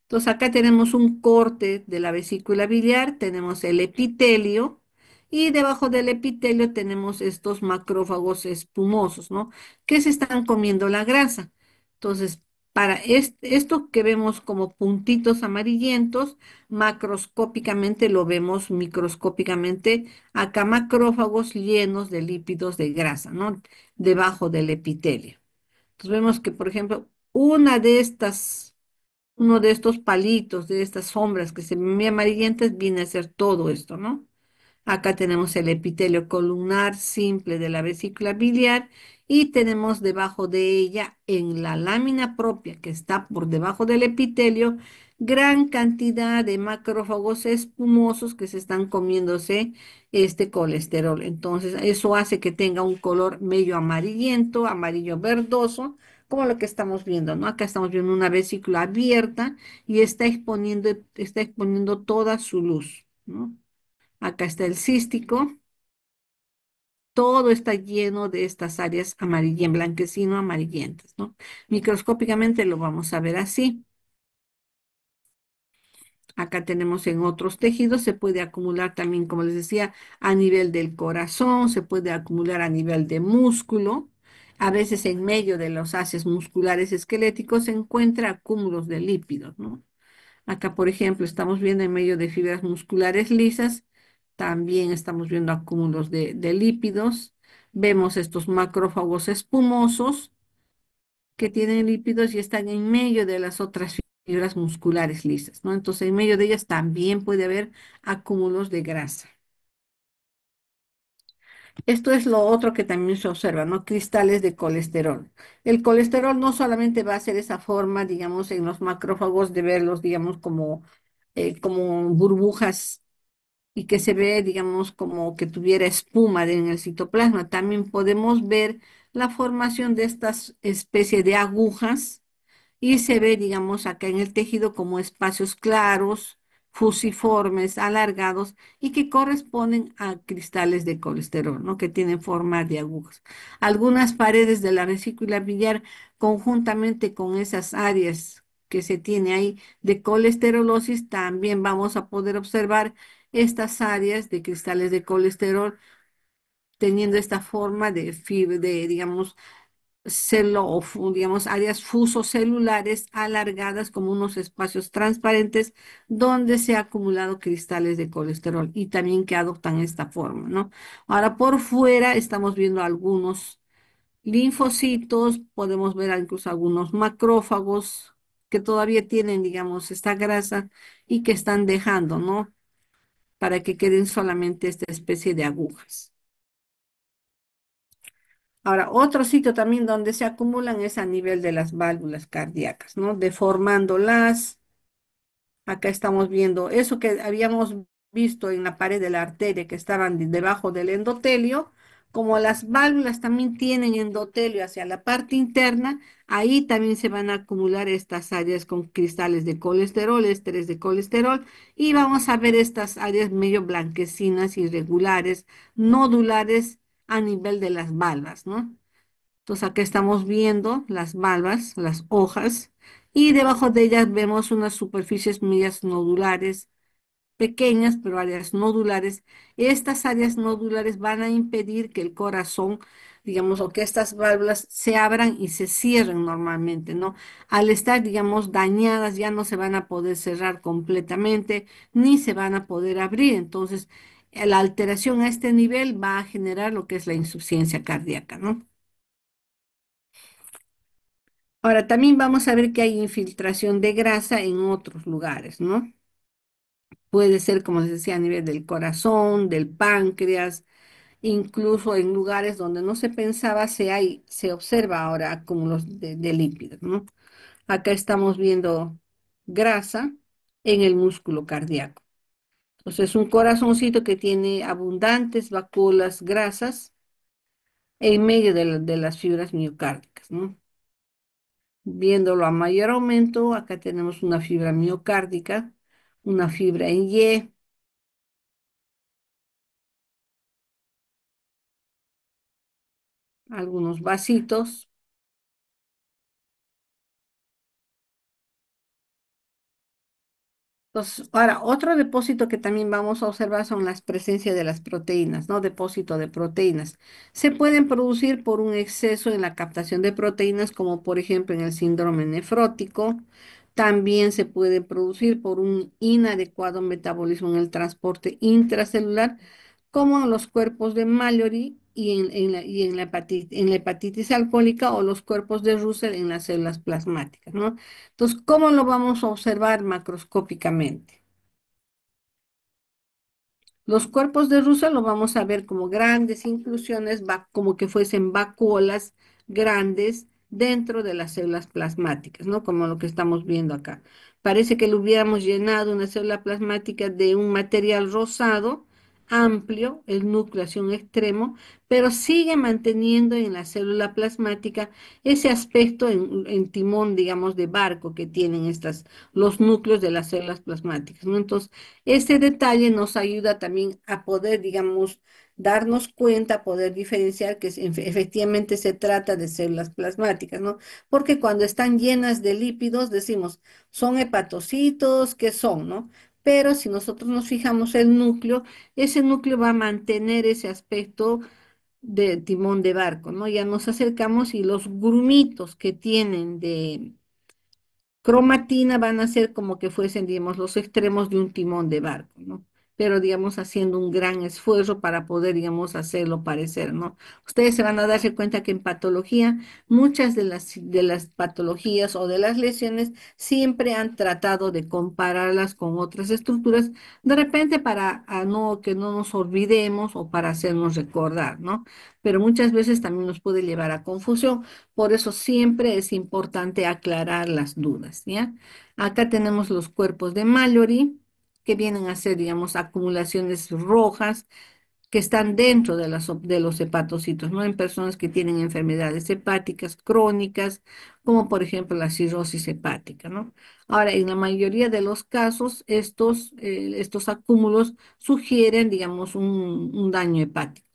[SPEAKER 2] Entonces acá tenemos un corte de la vesícula biliar, tenemos el epitelio y debajo del epitelio tenemos estos macrófagos espumosos, ¿no? Que se están comiendo la grasa. Entonces, Para esto que vemos como puntitos amarillentos, macroscópicamente lo vemos microscópicamente, acá macrófagos llenos de lípidos de grasa, ¿no? Debajo del epitelio. Entonces vemos que, por ejemplo, uno de estos palitos, de estas sombras que se ven amarillentas, viene a ser todo esto, ¿no? Acá tenemos el epitelio columnar simple de la vesícula biliar y tenemos debajo de ella, en la lámina propia que está por debajo del epitelio, gran cantidad de macrófagos espumosos que se están comiéndose este colesterol. Entonces, eso hace que tenga un color medio amarillento, amarillo verdoso, como lo que estamos viendo, ¿no? Acá estamos viendo una vesícula abierta y está exponiendo toda su luz, ¿no? Acá está el cístico. Todo está lleno de estas áreas blanquecino amarillentas, ¿no? Microscópicamente lo vamos a ver así. Acá tenemos en otros tejidos, se puede acumular también, como les decía, a nivel del corazón, se puede acumular a nivel de músculo. A veces en medio de los haces musculares esqueléticos se encuentra acúmulos de lípidos, ¿no? Acá, por ejemplo, estamos viendo en medio de fibras musculares lisas, también estamos viendo acúmulos de lípidos. Vemos estos macrófagos espumosos que tienen lípidos y están en medio de las otras fibras musculares lisas, ¿no? Entonces, en medio de ellas también puede haber acúmulos de grasa. Esto es lo otro que también se observa, ¿no? Cristales de colesterol. El colesterol no solamente va a ser esa forma, digamos, en los macrófagos de verlos, digamos, como burbujas y que se ve, digamos, como que tuviera espuma en el citoplasma. También podemos ver la formación de estas especies de agujas y se ve, digamos, acá en el tejido como espacios claros, fusiformes, alargados y que corresponden a cristales de colesterol, ¿no? Que tienen forma de agujas. Algunas paredes de la vesícula biliar, conjuntamente con esas áreas que se tiene ahí de colesterolosis, también vamos a poder observar estas áreas de cristales de colesterol teniendo esta forma de fibra, digamos, digamos, áreas fusocelulares alargadas como unos espacios transparentes donde se ha acumulado cristales de colesterol y también que adoptan esta forma, ¿no? Ahora por fuera estamos viendo algunos linfocitos, podemos ver incluso algunos macrófagos que todavía tienen, digamos, esta grasa y que están dejando, ¿no? Para que queden solamente esta especie de agujas. Ahora, otro sitio también donde se acumulan es a nivel de las válvulas cardíacas, ¿no? Deformándolas. Acá estamos viendo eso que habíamos visto en la pared de la arteria que estaban debajo del endotelio. Como las válvulas también tienen endotelio hacia la parte interna, ahí también se van a acumular estas áreas con cristales de colesterol, ésteres de colesterol, y vamos a ver estas áreas medio blanquecinas, irregulares, nodulares a nivel de las valvas, ¿no? Entonces acá estamos viendo las valvas, las hojas, y debajo de ellas vemos unas superficies medias nodulares, pequeñas, pero áreas nodulares. Estas áreas nodulares van a impedir que el corazón, digamos, o que estas válvulas se abran y se cierren normalmente, ¿no? Al estar, digamos, dañadas, ya no se van a poder cerrar completamente, ni se van a poder abrir. Entonces, la alteración a este nivel va a generar lo que es la insuficiencia cardíaca, ¿no? Ahora, también vamos a ver que hay infiltración de grasa en otros lugares, ¿no? Puede ser, como les decía, a nivel del corazón, del páncreas, incluso en lugares donde no se pensaba se observa ahora acúmulos de lípidos, ¿no? Acá estamos viendo grasa en el músculo cardíaco. Entonces, un corazoncito que tiene abundantes vacuolas grasas en medio de las fibras miocárdicas, ¿no? Viéndolo a mayor aumento, acá tenemos una fibra miocárdica, una fibra en Y, algunos vasitos. Entonces, ahora, otro depósito que también vamos a observar son las presencias de las proteínas, ¿no? Depósito de proteínas. Se pueden producir por un exceso en la captación de proteínas, como por ejemplo en el síndrome nefrótico. También se puede producir por un inadecuado metabolismo en el transporte intracelular, como en los cuerpos de Mallory en la hepatitis alcohólica o los cuerpos de Russell en las células plasmáticas, ¿no? Entonces, ¿cómo lo vamos a observar macroscópicamente? Los cuerpos de Russell lo vamos a ver como grandes inclusiones, como que fuesen vacuolas grandes dentro de las células plasmáticas, ¿no? Como lo que estamos viendo acá. Parece que le hubiéramos llenado una célula plasmática de un material rosado, amplio, el núcleo hacia un extremo, pero sigue manteniendo en la célula plasmática ese aspecto en timón, digamos, de barco que tienen los núcleos de las células plasmáticas, ¿no? Entonces, este detalle nos ayuda también a poder, digamos, darnos cuenta, poder diferenciar que efectivamente se trata de células plasmáticas, ¿no? Porque cuando están llenas de lípidos, decimos, son hepatocitos, ¿qué son, no? Pero si nosotros nos fijamos el núcleo, ese núcleo va a mantener ese aspecto de timón de barco, ¿no? Ya nos acercamos y los grumitos que tienen de cromatina van a ser como que fuesen, digamos, los extremos de un timón de barco, ¿no? Pero, digamos, haciendo un gran esfuerzo para poder, digamos, hacerlo parecer, ¿no? Ustedes se van a darse cuenta que en patología, muchas de las patologías o de las lesiones siempre han tratado de compararlas con otras estructuras, de repente para no, que no nos olvidemos o para hacernos recordar, ¿no? Pero muchas veces también nos puede llevar a confusión. Por eso siempre es importante aclarar las dudas, ¿ya? Acá tenemos los cuerpos de Mallory, que vienen a ser, digamos, acumulaciones rojas que están dentro de los hepatocitos, ¿no? En personas que tienen enfermedades hepáticas crónicas, como por ejemplo la cirrosis hepática, ¿no? Ahora, en la mayoría de los casos, estos acúmulos sugieren, digamos, un daño hepático.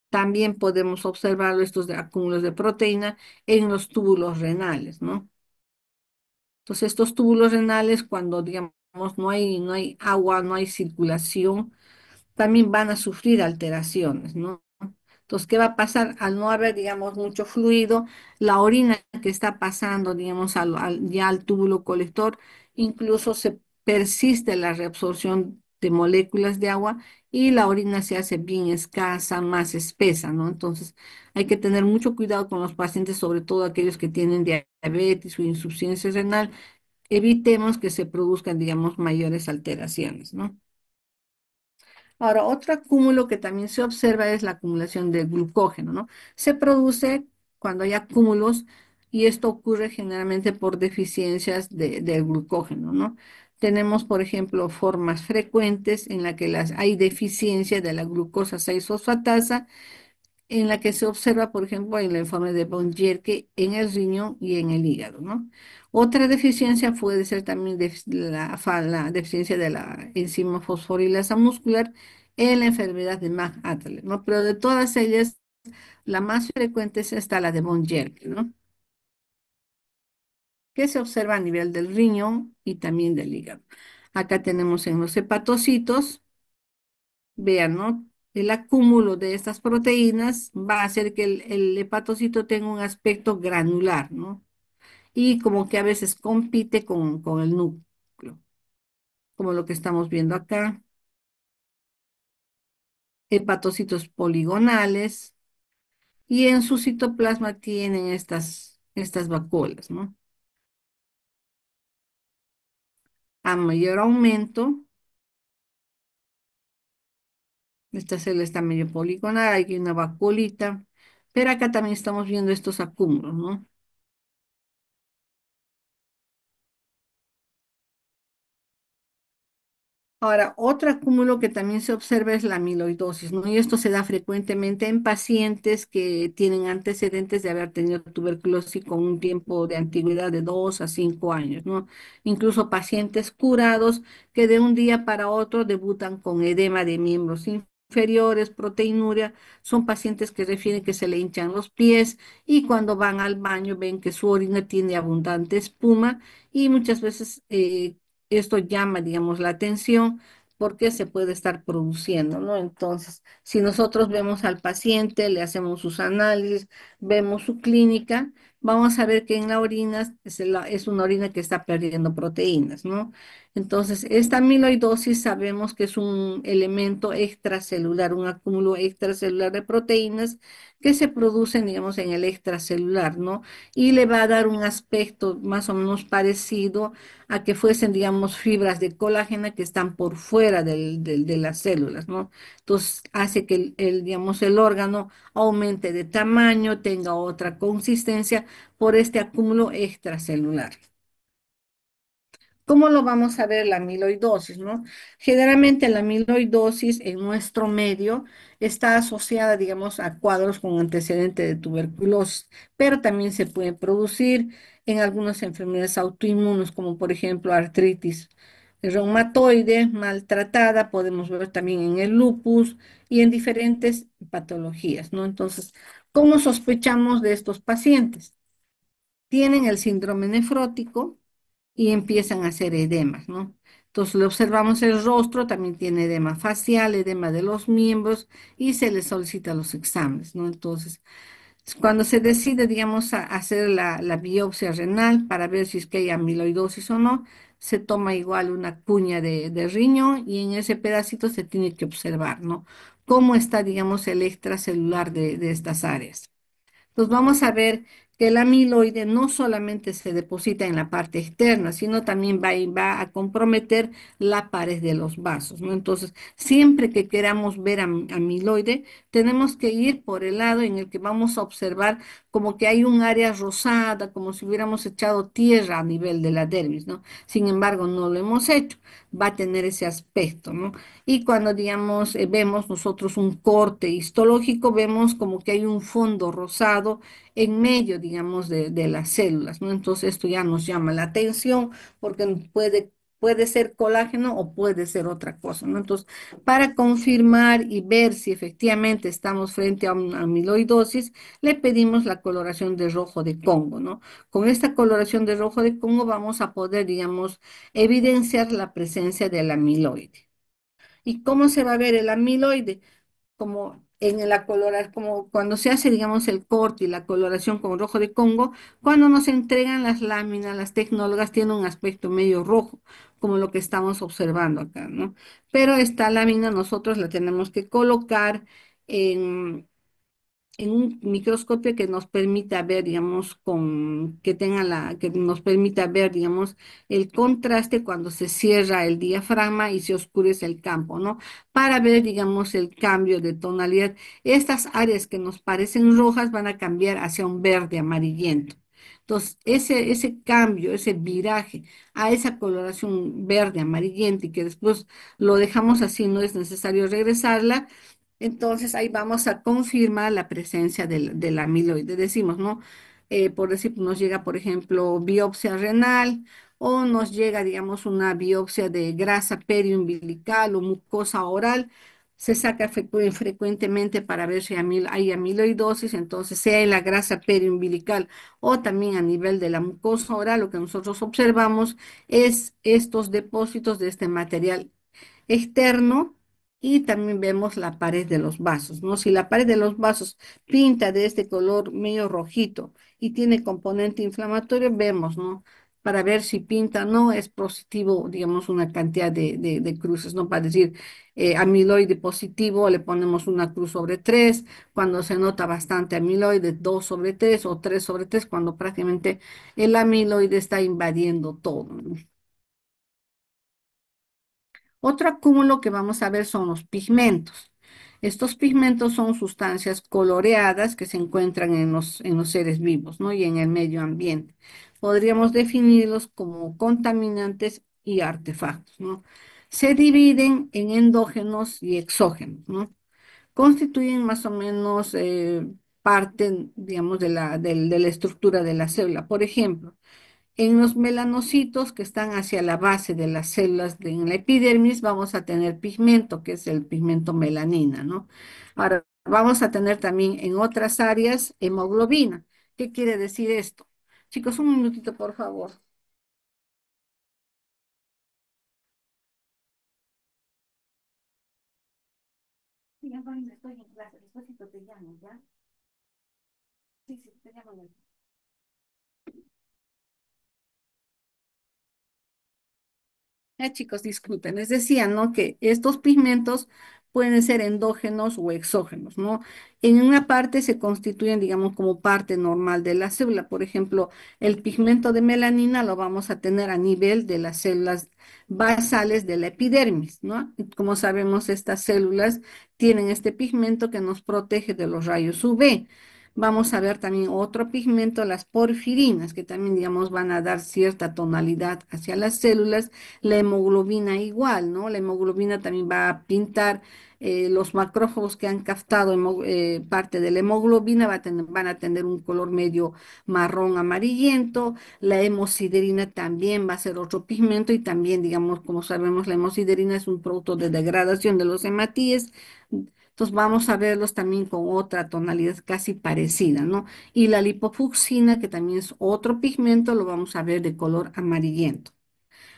[SPEAKER 2] También podemos observar acúmulos de proteína en los túbulos renales, ¿no? Entonces, estos túbulos renales, cuando, digamos, no hay agua, no hay circulación, también van a sufrir alteraciones, ¿no? Entonces, ¿qué va a pasar? Al no haber, digamos, mucho fluido, la orina que está pasando, digamos, ya al túbulo colector, incluso se persiste la reabsorción de moléculas de agua y la orina se hace bien escasa, más espesa, ¿no? Entonces, hay que tener mucho cuidado con los pacientes, sobre todo aquellos que tienen diabetes o insuficiencia renal. Evitemos que se produzcan, digamos, mayores alteraciones, ¿no? Ahora, otro acúmulo que también se observa es la acumulación de glucógeno, ¿no? Se produce cuando hay acúmulos y esto ocurre generalmente por deficiencias del glucógeno, ¿no? Tenemos, por ejemplo, formas frecuentes en las que hay deficiencia de la glucosa 6-fosfatasa en la que se observa, por ejemplo, en el informe de von Gierke en el riñón y en el hígado, ¿no? Otra deficiencia puede ser también la deficiencia de la enzima fosforilasa muscular en la enfermedad de McArdle, ¿no? Pero de todas ellas, la más frecuente es esta, la de von Gierke, ¿no? Que se observa a nivel del riñón y también del hígado. Acá tenemos en los hepatocitos. Vean, ¿no? El acúmulo de estas proteínas va a hacer que el hepatocito tenga un aspecto granular, ¿no? Y como que a veces compite con el núcleo, como lo que estamos viendo acá. Hepatocitos poligonales y en su citoplasma tienen estas vacuolas, ¿no? A mayor aumento, esta célula está medio poligonal, hay una vacuolita, pero acá también estamos viendo estos acúmulos, ¿no? Ahora, otro acúmulo que también se observa es la amiloidosis, ¿no? Y esto se da frecuentemente en pacientes que tienen antecedentes de haber tenido tuberculosis con un tiempo de antigüedad de 2 a 5 años, ¿no? Incluso pacientes curados que de un día para otro debutan con edema de miembros inferiores, proteinuria, son pacientes que refieren que se le hinchan los pies y cuando van al baño ven que su orina tiene abundante espuma y muchas veces esto llama, digamos, la atención porque se puede estar produciendo, ¿no? Entonces, si nosotros vemos al paciente, le hacemos sus análisis, vemos su clínica, vamos a ver que en la orina es una orina que está perdiendo proteínas, ¿no? Entonces, esta amiloidosis sabemos que es un elemento extracelular, un acúmulo extracelular de proteínas que se producen, digamos, en el extracelular, ¿no? Y le va a dar un aspecto más o menos parecido a que fuesen, digamos, fibras de colágeno que están por fuera de las células, ¿no? Entonces, hace que digamos, el órgano aumente de tamaño, tenga otra consistencia por este acúmulo extracelular. ¿Cómo lo vamos a ver la amiloidosis, no? Generalmente la amiloidosis en nuestro medio está asociada, digamos, a cuadros con antecedente de tuberculosis, pero también se puede producir en algunas enfermedades autoinmunes, como por ejemplo artritis reumatoide maltratada, podemos ver también en el lupus y en diferentes patologías, ¿no? Entonces, ¿cómo sospechamos de estos pacientes? Tienen el síndrome nefrótico y empiezan a hacer edemas, ¿no? Entonces le observamos el rostro, también tiene edema facial, edema de los miembros y se le solicita los exámenes, ¿no? Entonces, cuando se decide, digamos, a hacer la biopsia renal para ver si es que hay amiloidosis o no, se toma igual una cuña de riñón y en ese pedacito se tiene que observar, ¿no? Cómo está, digamos, el extracelular de estas áreas. Entonces vamos a ver que el amiloide no solamente se deposita en la parte externa, sino también va a comprometer la pared de los vasos, ¿no? Entonces, siempre que queramos ver amiloide, tenemos que ir por el lado en el que vamos a observar como que hay un área rosada, como si hubiéramos echado tierra a nivel de la dermis, ¿no? Sin embargo, no lo hemos hecho, va a tener ese aspecto, ¿no? Y cuando, digamos, vemos nosotros un corte histológico, vemos como que hay un fondo rosado en medio, digamos, de las células, ¿no? Entonces esto ya nos llama la atención porque puede ser colágeno o puede ser otra cosa, ¿no? Entonces, para confirmar y ver si efectivamente estamos frente a una amiloidosis, le pedimos la coloración de rojo de Congo, ¿no? Con esta coloración de rojo de Congo vamos a poder, digamos, evidenciar la presencia del amiloide. ¿Y cómo se va a ver el amiloide? Como en la coloración, como cuando se hace, digamos, el corte y la coloración con rojo de Congo, cuando nos entregan las láminas, las tecnólogas tienen un aspecto medio rojo, como lo que estamos observando acá, ¿no? Pero esta lámina nosotros la tenemos que colocar en un microscopio que nos permita ver, digamos, que nos permita ver, digamos, el contraste cuando se cierra el diafragma y se oscurece el campo, ¿no? Para ver, digamos, el cambio de tonalidad. Estas áreas que nos parecen rojas van a cambiar hacia un verde amarillento. Entonces, ese cambio, ese viraje a esa coloración verde amarillenta y que después lo dejamos así, no es necesario regresarla, entonces ahí vamos a confirmar la presencia del amiloide. Decimos, ¿no? Por decir, nos llega, por ejemplo, biopsia renal o nos llega, digamos, una biopsia de grasa periumbilical o mucosa oral. Se saca frecuentemente para ver si hay amiloidosis, entonces sea en la grasa periumbilical o también a nivel de la mucosa oral, lo que nosotros observamos es estos depósitos de este material externo y también vemos la pared de los vasos, ¿no? Si la pared de los vasos pinta de este color medio rojito y tiene componente inflamatorio, vemos, ¿no? Para ver si pinta, no es positivo, digamos, una cantidad de cruces, ¿no? Para decir amiloide positivo, le ponemos una cruz sobre 3, cuando se nota bastante amiloide, 2 sobre 3 o 3 sobre 3 cuando prácticamente el amiloide está invadiendo todo, ¿no? Otro acúmulo que vamos a ver son los pigmentos. Estos pigmentos son sustancias coloreadas que se encuentran en los seres vivos, ¿no? Y en el medio ambiente. Podríamos definirlos como contaminantes y artefactos, ¿no? Se dividen en endógenos y exógenos, ¿no? Constituyen más o menos parte, digamos, de la estructura de la célula. Por ejemplo, En los melanocitos que están hacia la base de las células en la epidermis vamos a tener pigmento, que es el pigmento melanina, ¿no? Ahora, vamos a tener también en otras áreas hemoglobina. ¿Qué quiere decir esto? Chicos, un minutito, por favor. Sí, Antonio, estoy en clase, despuésito te llamo, ¿ya? Sí, sí, te llamo. Chicos, disculpen, les decía, ¿no? Que estos pigmentos pueden ser endógenos o exógenos, ¿no? En una parte se constituyen, digamos, como parte normal de la célula. Por ejemplo, el pigmento de melanina lo vamos a tener a nivel de las células basales de la epidermis, ¿no? Y como sabemos, estas células tienen este pigmento que nos protege de los rayos UV. Vamos a ver también otro pigmento, las porfirinas, que también, digamos, van a dar cierta tonalidad hacia las células. La hemoglobina igual, ¿no? La hemoglobina también va a pintar los macrófagos que han captado parte de la hemoglobina van a tener un color medio marrón amarillento. La hemosiderina también va a ser otro pigmento y también, digamos, como sabemos, la hemosiderina es un producto de degradación de los hematíes. Entonces vamos a verlos también con otra tonalidad casi parecida, ¿no? Y la lipofucsina, que también es otro pigmento, lo vamos a ver de color amarillento.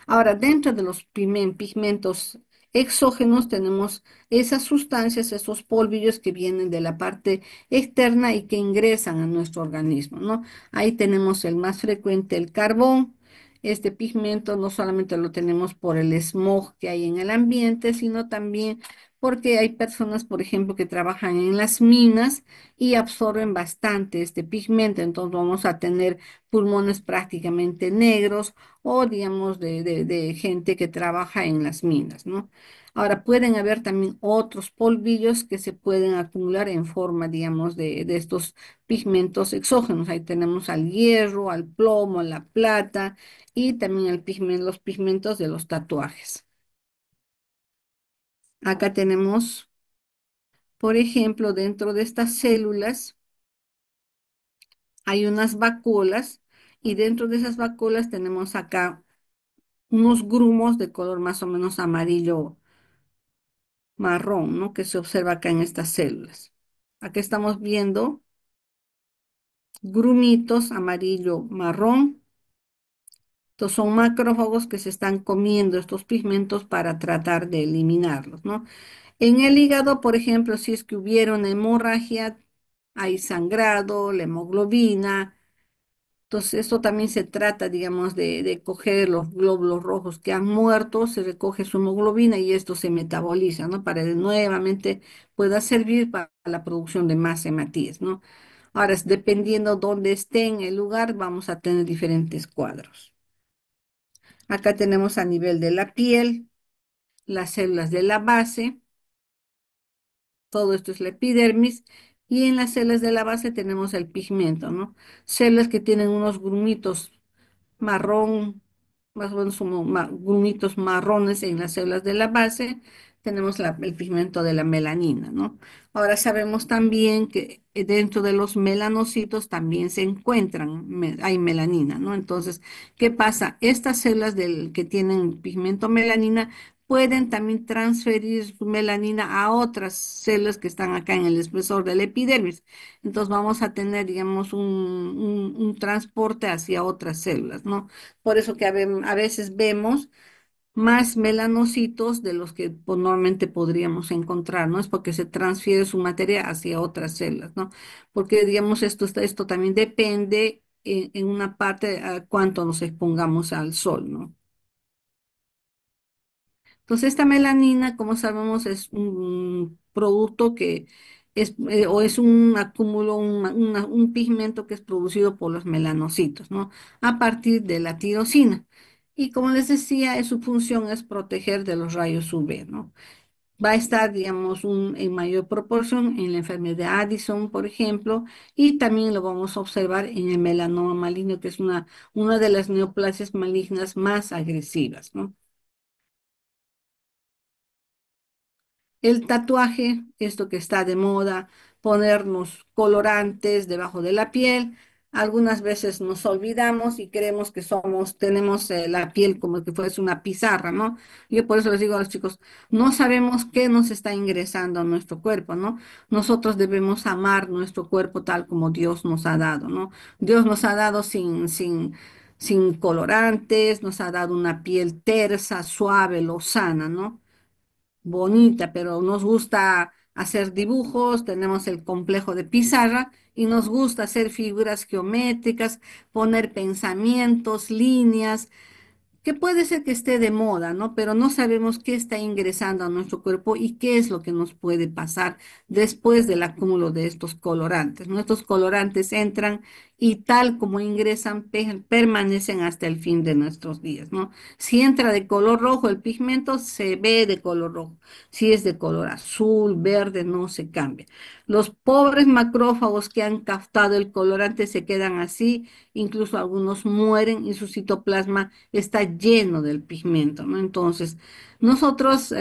[SPEAKER 2] Ahora, dentro de los pigmentos exógenos tenemos esas sustancias, esos polvillos que vienen de la parte externa y que ingresan a nuestro organismo, ¿no? Ahí tenemos el más frecuente, el carbón. Este pigmento no solamente lo tenemos por el smog que hay en el ambiente, sino también porque hay personas, por ejemplo, que trabajan en las minas y absorben bastante este pigmento, entonces vamos a tener pulmones prácticamente negros o digamos de gente que trabaja en las minas, ¿no? Ahora pueden haber también otros polvillos que se pueden acumular en forma, digamos, de estos pigmentos exógenos. Ahí tenemos al hierro, al plomo, la plata y también los pigmentos de los tatuajes. Acá tenemos, por ejemplo, dentro de estas células hay unas vacuolas y dentro de esas vacuolas tenemos acá unos grumos de color más o menos amarillo marrón, ¿no? Que se observa acá en estas células. Acá estamos viendo grumitos amarillo marrón. Estos son macrófagos que se están comiendo estos pigmentos para tratar de eliminarlos, ¿no? En el hígado, por ejemplo, si es que hubiera una hemorragia, hay sangrado, la hemoglobina. Entonces, esto también se trata, digamos, de coger los glóbulos rojos que han muerto, se recoge su hemoglobina y esto se metaboliza, ¿no? Para que nuevamente pueda servir para la producción de más hematíes, ¿no? Ahora, dependiendo dónde esté en el lugar, vamos a tener diferentes cuadros. Acá tenemos a nivel de la piel, las células de la base, todo esto es la epidermis, y en las células de la base tenemos el pigmento, ¿no? Células que tienen unos grumitos marrón, más o menos como grumitos marrones en las células de la base, tenemos el pigmento de la melanina, ¿no? Ahora sabemos también que dentro de los melanocitos también se encuentran, hay melanina, ¿no? Entonces, ¿qué pasa? Estas células que tienen pigmento melanina pueden también transferir su melanina a otras células que están acá en el espesor del epidermis. Entonces vamos a tener, digamos, un transporte hacia otras células, ¿no? Por eso que a veces vemos más melanocitos de los que normalmente podríamos encontrar, ¿no? Es porque se transfiere su materia hacia otras células, ¿no? Porque, digamos, esto también depende en una parte a cuánto nos expongamos al sol, ¿no? Entonces, esta melanina, como sabemos, es un producto que o es un acúmulo, un pigmento que es producido por los melanocitos, ¿no? A partir de la tirosina. Y como les decía, su función es proteger de los rayos UV, ¿no? Va a estar, digamos, en mayor proporción en la enfermedad de Addison, por ejemplo, y también lo vamos a observar en el melanoma maligno, que es una de las neoplasias malignas más agresivas, ¿no? El tatuaje, esto que está de moda, ponernos colorantes debajo de la piel, Algunas veces nos olvidamos y creemos que tenemos la piel como que fuese una pizarra, ¿no? Yo por eso les digo a los chicos, no sabemos qué nos está ingresando a nuestro cuerpo, ¿no? Nosotros debemos amar nuestro cuerpo tal como Dios nos ha dado, ¿no? Dios nos ha dado sin colorantes, nos ha dado una piel tersa, suave, lozana, ¿no? Bonita, pero nos gusta hacer dibujos, tenemos el complejo de pizarra y nos gusta hacer figuras geométricas, poner pensamientos, líneas, que puede ser que esté de moda, ¿no? Pero no sabemos qué está ingresando a nuestro cuerpo y qué es lo que nos puede pasar después del acúmulo de estos colorantes. Nuestros colorantes entran y tal como ingresan, permanecen hasta el fin de nuestros días, ¿no? Si entra de color rojo el pigmento, se ve de color rojo. Si es de color azul, verde, no se cambia. Los pobres macrófagos que han captado el colorante se quedan así, incluso algunos mueren y su citoplasma está lleno del pigmento, ¿no? Entonces, nosotros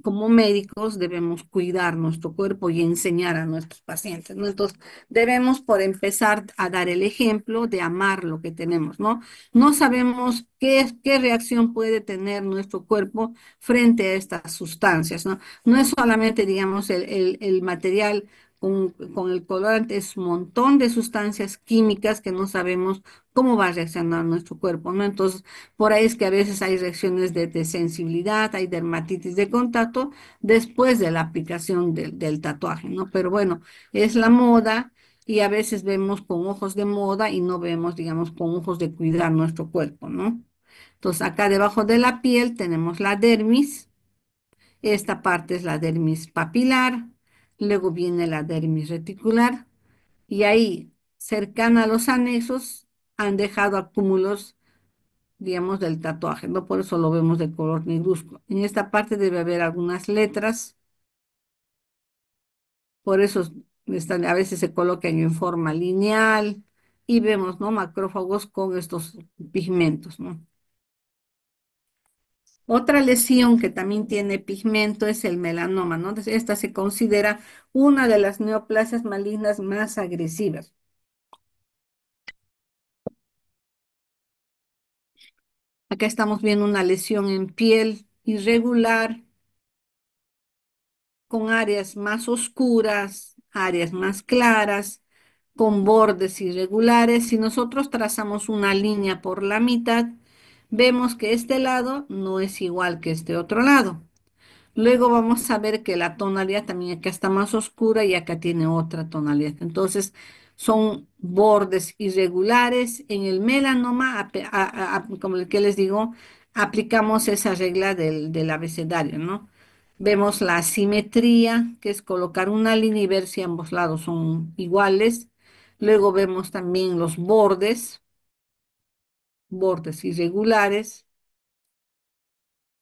[SPEAKER 2] como médicos debemos cuidar nuestro cuerpo y enseñar a nuestros pacientes, ¿no? Entonces, debemos por empezar a dar el ejemplo de amar lo que tenemos, ¿no? No sabemos qué reacción puede tener nuestro cuerpo frente a estas sustancias, ¿no? No es solamente, digamos, el material con el colorante, es un montón de sustancias químicas que no sabemos cómo va a reaccionar nuestro cuerpo, ¿no? Entonces, por ahí es que a veces hay reacciones de sensibilidad, hay dermatitis de contacto después de la aplicación del tatuaje, ¿no? Pero bueno, es la moda y a veces vemos con ojos de moda y no vemos, digamos, con ojos de cuidar nuestro cuerpo, ¿no? Entonces, acá debajo de la piel tenemos la dermis, esta parte es la dermis papilar, luego viene la dermis reticular y ahí, cercana a los anexos, han dejado acúmulos digamos, del tatuaje, ¿no? Por eso lo vemos de color negruzco. En esta parte debe haber algunas letras, por eso a veces se colocan en forma lineal y vemos, ¿no? Macrófagos con estos pigmentos, ¿no? Otra lesión que también tiene pigmento es el melanoma, ¿no? Entonces, esta se considera una de las neoplasias malignas más agresivas. Acá estamos viendo una lesión en piel irregular, con áreas más oscuras, áreas más claras, con bordes irregulares. Si nosotros trazamos una línea por la mitad, vemos que este lado no es igual que este otro lado. Luego vamos a ver que la tonalidad también acá está más oscura y acá tiene otra tonalidad. Entonces, son bordes irregulares. En el melanoma, como el que les digo, aplicamos esa regla del abecedario, ¿no? Vemos la asimetría, que es colocar una línea y ver si ambos lados son iguales. Luego vemos también los bordes, bordes irregulares.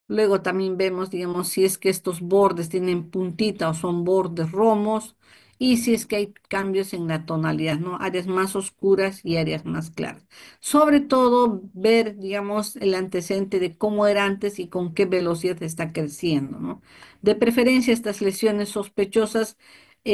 [SPEAKER 2] Luego también vemos, digamos, si es que estos bordes tienen puntita o son bordes romos y si es que hay cambios en la tonalidad, ¿no? Áreas más oscuras y áreas más claras. Sobre todo ver, digamos, el antecedente de cómo era antes y con qué velocidad está creciendo, ¿no? De preferencia, estas lesiones sospechosas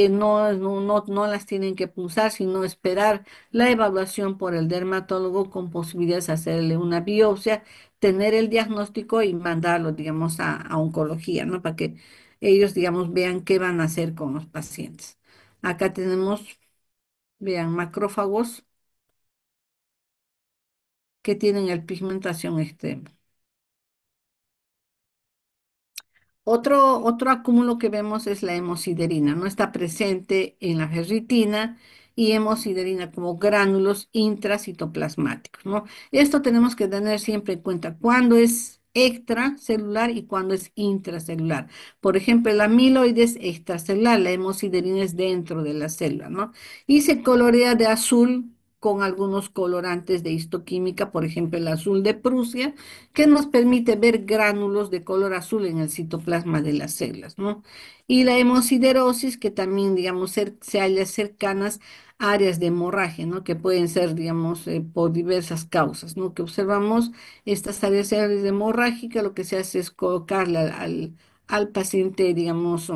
[SPEAKER 2] no las tienen que pulsar, sino esperar la evaluación por el dermatólogo con posibilidades de hacerle una biopsia tener el diagnóstico y mandarlo, digamos, a oncología, ¿no? Para que ellos, digamos, vean qué van a hacer con los pacientes. Acá tenemos, vean, macrófagos que tienen el pigmentación extrema. Otro acúmulo que vemos es la hemosiderina, no está presente en la ferritina y hemosiderina como gránulos intracitoplasmáticos, ¿no? Esto tenemos que tener siempre en cuenta cuándo es extracelular y cuándo es intracelular. Por ejemplo, el amiloide es extracelular, la hemosiderina es dentro de la célula, ¿no? Y se colorea de azul con algunos colorantes de histoquímica, por ejemplo, el azul de Prusia que nos permite ver gránulos de color azul en el citoplasma de las células, ¿no? Y la hemosiderosis, que también, digamos, se halla cercanas a áreas de hemorragia, ¿no? Que pueden ser, digamos, por diversas causas, ¿no? Que observamos áreas de hemorrágica, lo que se hace es colocarle al paciente, digamos,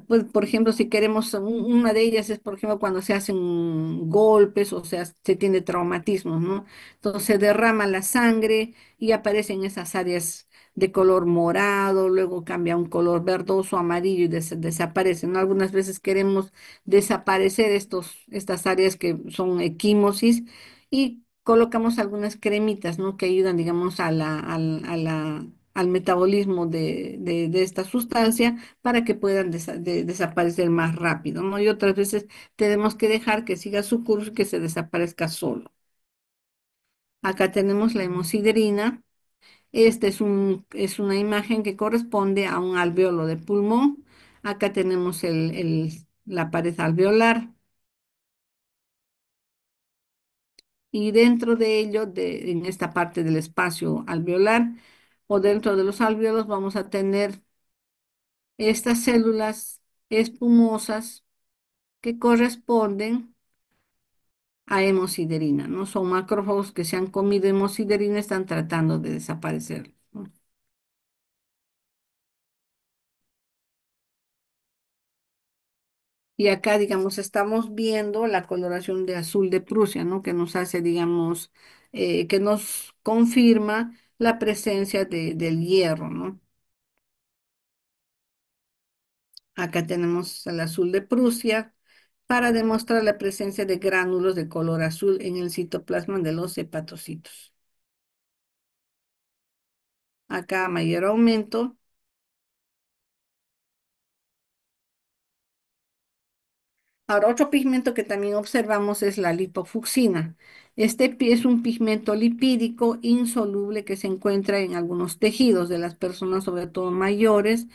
[SPEAKER 2] Pues, por ejemplo, si queremos, una de ellas es, por ejemplo, cuando se hacen golpes, o sea, se tiene traumatismos, ¿no? Entonces se derrama la sangre y aparecen esas áreas de color morado, luego cambia a un color verdoso, amarillo y desaparecen, ¿no? Algunas veces queremos desaparecer estas áreas que son equimosis y colocamos algunas cremitas, ¿no? Que ayudan, digamos, al metabolismo de esta sustancia para que puedan desaparecer más rápido, ¿no? Y otras veces tenemos que dejar que siga su curso y que se desaparezca solo. Acá tenemos la hemosiderina. Esta es una imagen que corresponde a un alveolo de pulmón. Acá tenemos la pared alveolar y dentro de ello, en esta parte del espacio alveolar o dentro de los alvéolos, vamos a tener estas células espumosas que corresponden a hemosiderina, ¿no? Son macrófagos que se han comido hemosiderina, están tratando de desaparecer, ¿no? Y acá, digamos, estamos viendo la coloración de azul de Prusia, ¿no? Que nos hace, digamos, que nos confirma la presencia del hierro, ¿no? Acá tenemos el azul de Prusia para demostrar la presencia de gránulos de color azul en el citoplasma de los hepatocitos. Acá mayor aumento. Ahora, otro pigmento que también observamos es la lipofucsina. Es un pigmento lipídico insoluble que se encuentra en algunos tejidos de las personas, sobre todo mayores,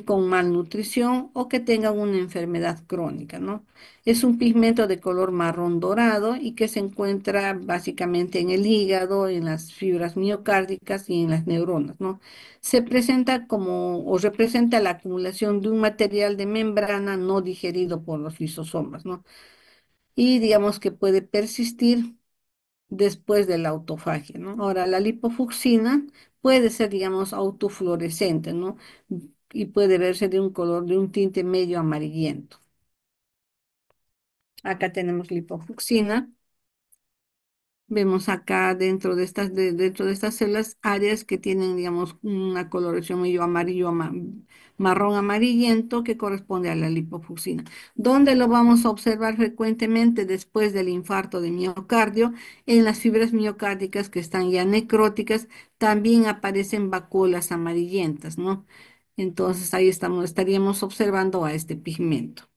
[SPEAKER 2] con malnutrición o que tengan una enfermedad crónica, ¿no? Es un pigmento de color marrón dorado y que se encuentra básicamente en el hígado, en las fibras miocárdicas y en las neuronas, ¿no? Se presenta como o representa la acumulación de un material de membrana no digerido por los lisosomas, ¿no? Y digamos que puede persistir después de la autofagia, ¿no? Ahora, la lipofucsina puede ser, digamos, autofluorescente, ¿no? Y puede verse de un color, de un tinte medio amarillento. Acá tenemos lipofucsina. Vemos acá dentro de estas células áreas que tienen, digamos, una coloración medio amarillo, marrón amarillento que corresponde a la lipofucsina. ¿Dónde lo vamos a observar frecuentemente después del infarto de miocardio? En las fibras miocárdicas que están ya necróticas, también aparecen vacuolas amarillentas, ¿no? Entonces ahí estaríamos observando a este pigmento.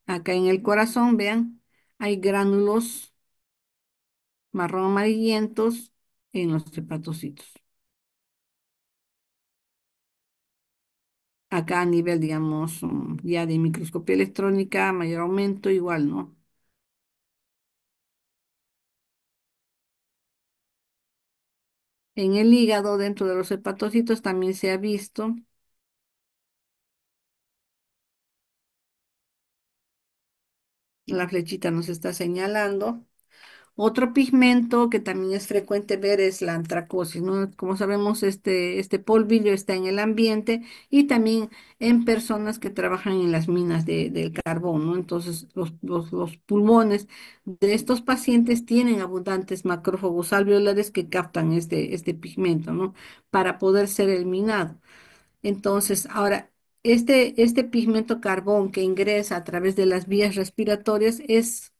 [SPEAKER 2] Acá en el corazón, vean, hay gránulos marrón amarillentos en los hepatocitos. Acá a nivel, digamos, ya de microscopía electrónica, mayor aumento, igual, ¿no? En el hígado, dentro de los hepatocitos, también se ha visto, la flechita nos está señalando. Otro pigmento que también es frecuente ver es la antracosis, ¿no? Como sabemos, este polvillo está en el ambiente y también en personas que trabajan en las minas del carbón, ¿no? Entonces, los pulmones de estos pacientes tienen abundantes macrófagos alveolares que captan este pigmento, ¿no? Para poder ser eliminado. Entonces, ahora, este pigmento carbón que ingresa a través de las vías respiratorias es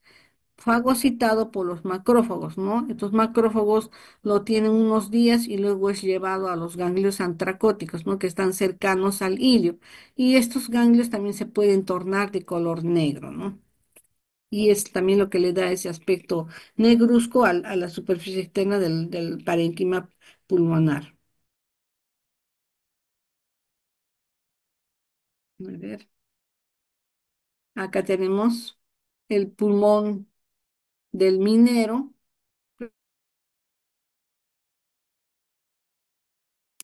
[SPEAKER 2] fagocitado por los macrófagos, ¿no? Estos macrófagos lo tienen unos días y luego es llevado a los ganglios antracóticos, ¿no? Que están cercanos al ilio. Y estos ganglios también se pueden tornar de color negro, ¿no? Y es también lo que le da ese aspecto negruzco a la superficie externa del parénquima pulmonar. A ver, acá tenemos el pulmón del minero.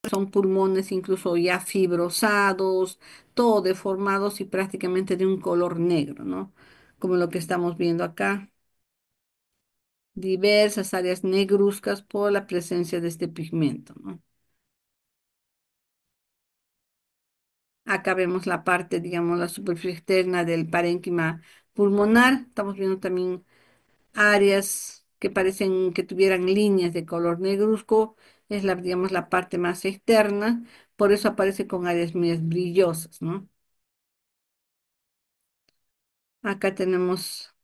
[SPEAKER 2] Son pulmones incluso ya fibrosados, todo deformados y prácticamente de un color negro, ¿no? Como lo que estamos viendo acá, diversas áreas negruzcas por la presencia de este pigmento, ¿no? Acá vemos la parte, digamos, la superficie externa del parénquima pulmonar. Estamos viendo también áreas que parecen que tuvieran líneas de color negruzco. Es la, digamos, la parte más externa. Por eso aparece con áreas medias brillosas, ¿no? Acá tenemos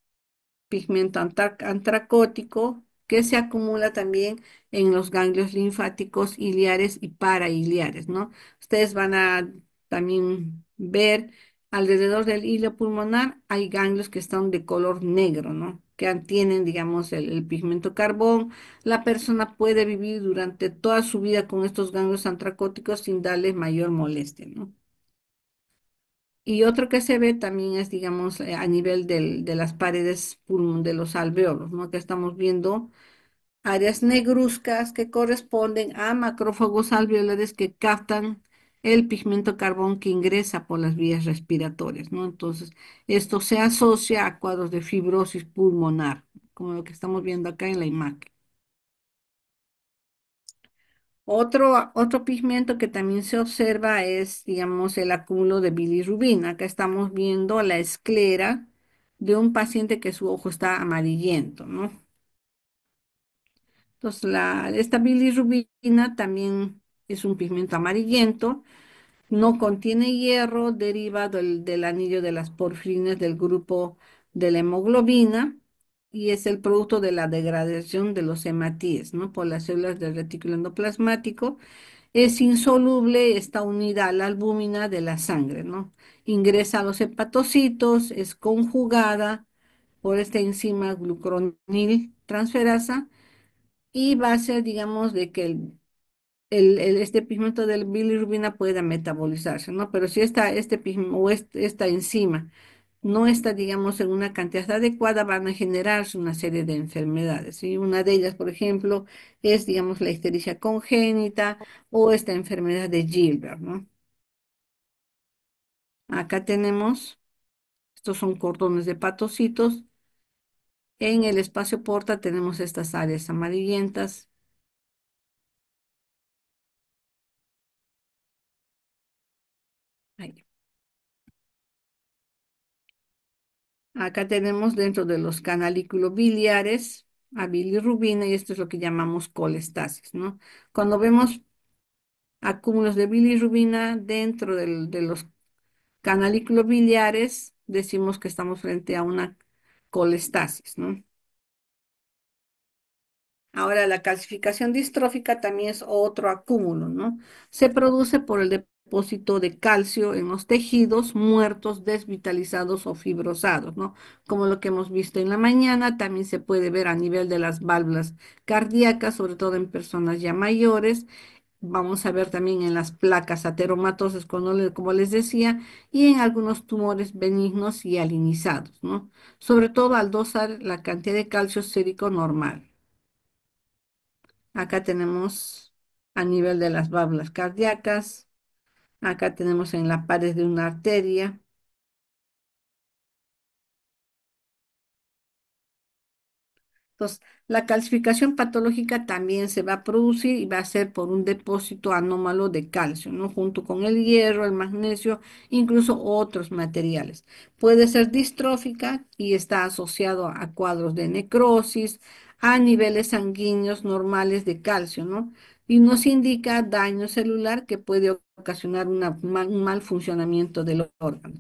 [SPEAKER 2] pigmento antracótico que se acumula también en los ganglios linfáticos iliares y parailiares, ¿no? Ustedes van a también ver alrededor del hilo pulmonar hay ganglios que están de color negro, ¿no? Que tienen, digamos, el pigmento carbón. La persona puede vivir durante toda su vida con estos ganglios antracóticos sin darles mayor molestia, ¿no? Y otro que se ve también es, digamos, a nivel de las paredes de los alveolos, ¿no? Que estamos viendo áreas negruzcas que corresponden a macrófagos alveolares que captan el pigmento carbón que ingresa por las vías respiratorias, ¿no? Entonces, esto se asocia a cuadros de fibrosis pulmonar, como lo que estamos viendo acá en la imagen. Otro pigmento que también se observa es, digamos, el acúmulo de bilirrubina. Acá estamos viendo la esclera de un paciente que su ojo está amarillento, ¿no? Entonces, esta bilirrubina también es un pigmento amarillento, no contiene hierro, deriva del anillo de las porfirinas del grupo de la hemoglobina y es el producto de la degradación de los hematíes, ¿no? Por las células del retículo endoplasmático. Es insoluble, está unida a la albúmina de la sangre, ¿no? Ingresa a los hepatocitos, es conjugada por esta enzima glucuronil transferasa y va a ser, digamos, de que este pigmento del bilirrubina pueda metabolizarse, ¿no? Pero si este pigmento o esta enzima no está, digamos, en una cantidad adecuada, van a generarse una serie de enfermedades. Y una de ellas, por ejemplo, es, digamos, la ictericia congénita o esta enfermedad de Gilbert, ¿no? Acá tenemos, estos son cordones de hepatocitos. En el espacio porta tenemos estas áreas amarillentas. Ahí. Acá tenemos dentro de los canalículos biliares a bilirrubina y esto es lo que llamamos colestasis, ¿no? Cuando vemos acúmulos de bilirrubina dentro de los canalículos biliares, decimos que estamos frente a una colestasis, ¿no? Ahora, la calcificación distrófica también es otro acúmulo, ¿no? Se produce por el depósito de calcio en los tejidos muertos, desvitalizados o fibrosados, ¿no? Como lo que hemos visto en la mañana, también se puede ver a nivel de las válvulas cardíacas, sobre todo en personas ya mayores. Vamos a ver también en las placas ateromatosas, como les decía, y en algunos tumores benignos y alinizados, ¿no? Sobre todo al dosar la cantidad de calcio sérico normal. Acá tenemos a nivel de las válvulas cardíacas. Acá tenemos en la pared de una arteria. Entonces, la calcificación patológica también se va a producir y va a ser por un depósito anómalo de calcio, ¿no? Junto con el hierro, el magnesio, incluso otros materiales. Puede ser distrófica y está asociado a cuadros de necrosis, a niveles sanguíneos normales de calcio, ¿no? Y nos indica daño celular que puede ocasionar un mal funcionamiento del órgano.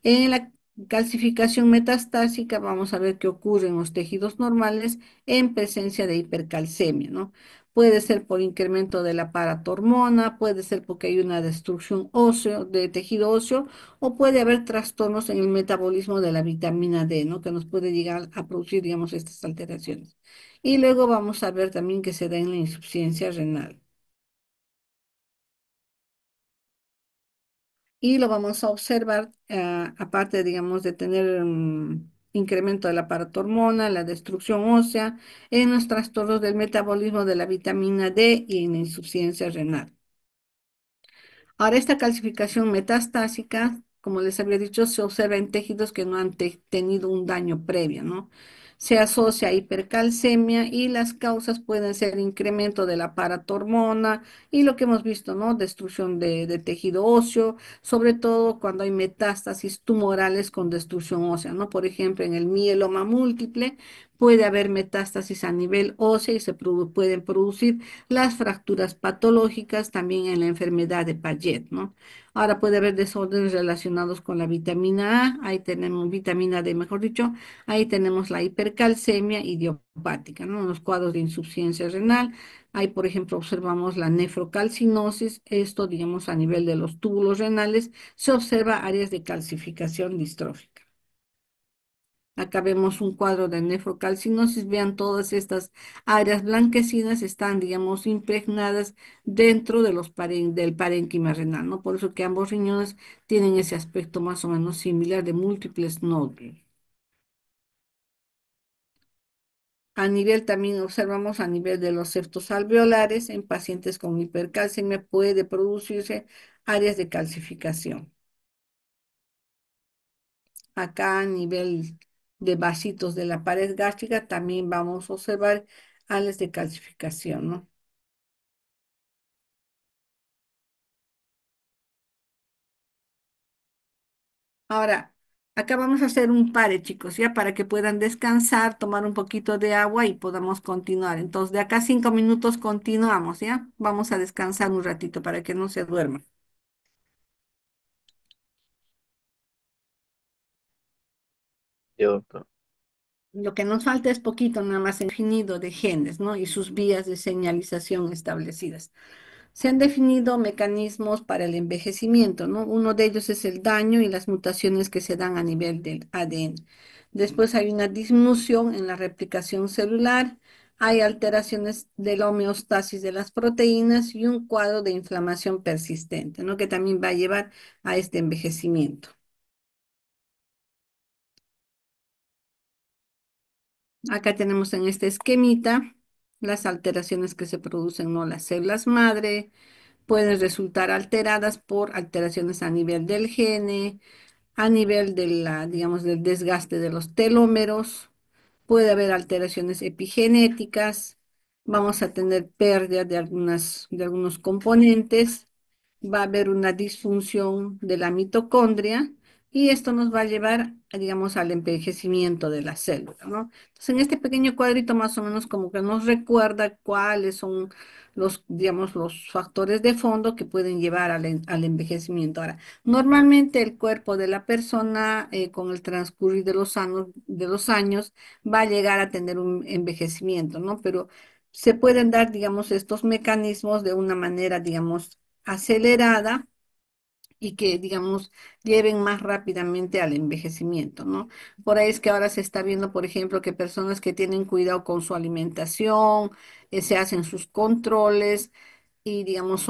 [SPEAKER 2] En la calcificación metastásica, vamos a ver qué ocurre en los tejidos normales en presencia de hipercalcemia, ¿no? Puede ser por incremento de la paratormona, puede ser porque hay una destrucción óseo, de tejido óseo, o puede haber trastornos en el metabolismo de la vitamina D, ¿no? Que nos puede llegar a producir, digamos, estas alteraciones. Y luego vamos a ver también que se da en la insuficiencia renal. Y lo vamos a observar, aparte, digamos, de tener incremento de la paratormona, la destrucción ósea, en los trastornos del metabolismo de la vitamina D y en la insuficiencia renal. Ahora, esta calcificación metastásica, como les había dicho, se observa en tejidos que no han tenido un daño previo, ¿no? Se asocia a hipercalcemia y las causas pueden ser incremento de la paratormona y lo que hemos visto, ¿no? Destrucción de tejido óseo, sobre todo cuando hay metástasis tumorales con destrucción ósea, ¿no? Por ejemplo, en el mieloma múltiple puede haber metástasis a nivel óseo y pueden producir las fracturas patológicas también en la enfermedad de Paget, ¿no? Ahora puede haber desórdenes relacionados con la vitamina A, ahí tenemos vitamina D, mejor dicho, ahí tenemos la hipercalcemia idiopática, ¿no? En los cuadros de insuficiencia renal, ahí por ejemplo observamos la nefrocalcinosis, esto digamos a nivel de los túbulos renales, se observa áreas de calcificación distrófica. Acá vemos un cuadro de nefrocalcinosis, vean todas estas áreas blanquecinas están, digamos, impregnadas dentro de del parénquima renal, ¿no? Por eso que ambos riñones tienen ese aspecto más o menos similar de múltiples nódulos. A nivel también observamos a nivel de los septos alveolares, en pacientes con hipercalcemia puede producirse áreas de calcificación. Acá a nivel de vasitos de la pared gástrica también vamos a observar áreas de calcificación, ¿no? Ahora, acá vamos a hacer un pare, chicos, ya para que puedan descansar, tomar un poquito de agua y podamos continuar. Entonces, de acá a 5 minutos continuamos, ¿ya? Vamos a descansar un ratito para que no se duerman.
[SPEAKER 3] Sí, doctor.
[SPEAKER 2] Lo que nos falta es poquito nada más definido de genes, ¿no? Y sus vías de señalización establecidas. Se han definido mecanismos para el envejecimiento, ¿no? Uno de ellos es el daño y las mutaciones que se dan a nivel del ADN. Después hay una disminución en la replicación celular, hay alteraciones de la homeostasis de las proteínas y un cuadro de inflamación persistente, ¿no? Que también va a llevar a este envejecimiento. Acá tenemos en este esquemita las alteraciones que se producen, ¿no? Las células madre pueden resultar alteradas por alteraciones a nivel del gene, a nivel de la, digamos, del desgaste de los telómeros, puede haber alteraciones epigenéticas, vamos a tener pérdida de algunos componentes, va a haber una disfunción de la mitocondria y esto nos va a llevar, digamos, al envejecimiento de la célula, ¿no? Entonces, en este pequeño cuadrito más o menos como que nos recuerda cuáles son los, digamos, los factores de fondo que pueden llevar al envejecimiento. Ahora, normalmente el cuerpo de la persona con el transcurrir de los años va a llegar a tener un envejecimiento, ¿no? Pero se pueden dar, digamos, estos mecanismos de una manera, digamos, acelerada y que, digamos, lleven más rápidamente al envejecimiento, ¿no? Por ahí es que ahora se está viendo, por ejemplo, que personas que tienen cuidado con su alimentación, se hacen sus controles y digamos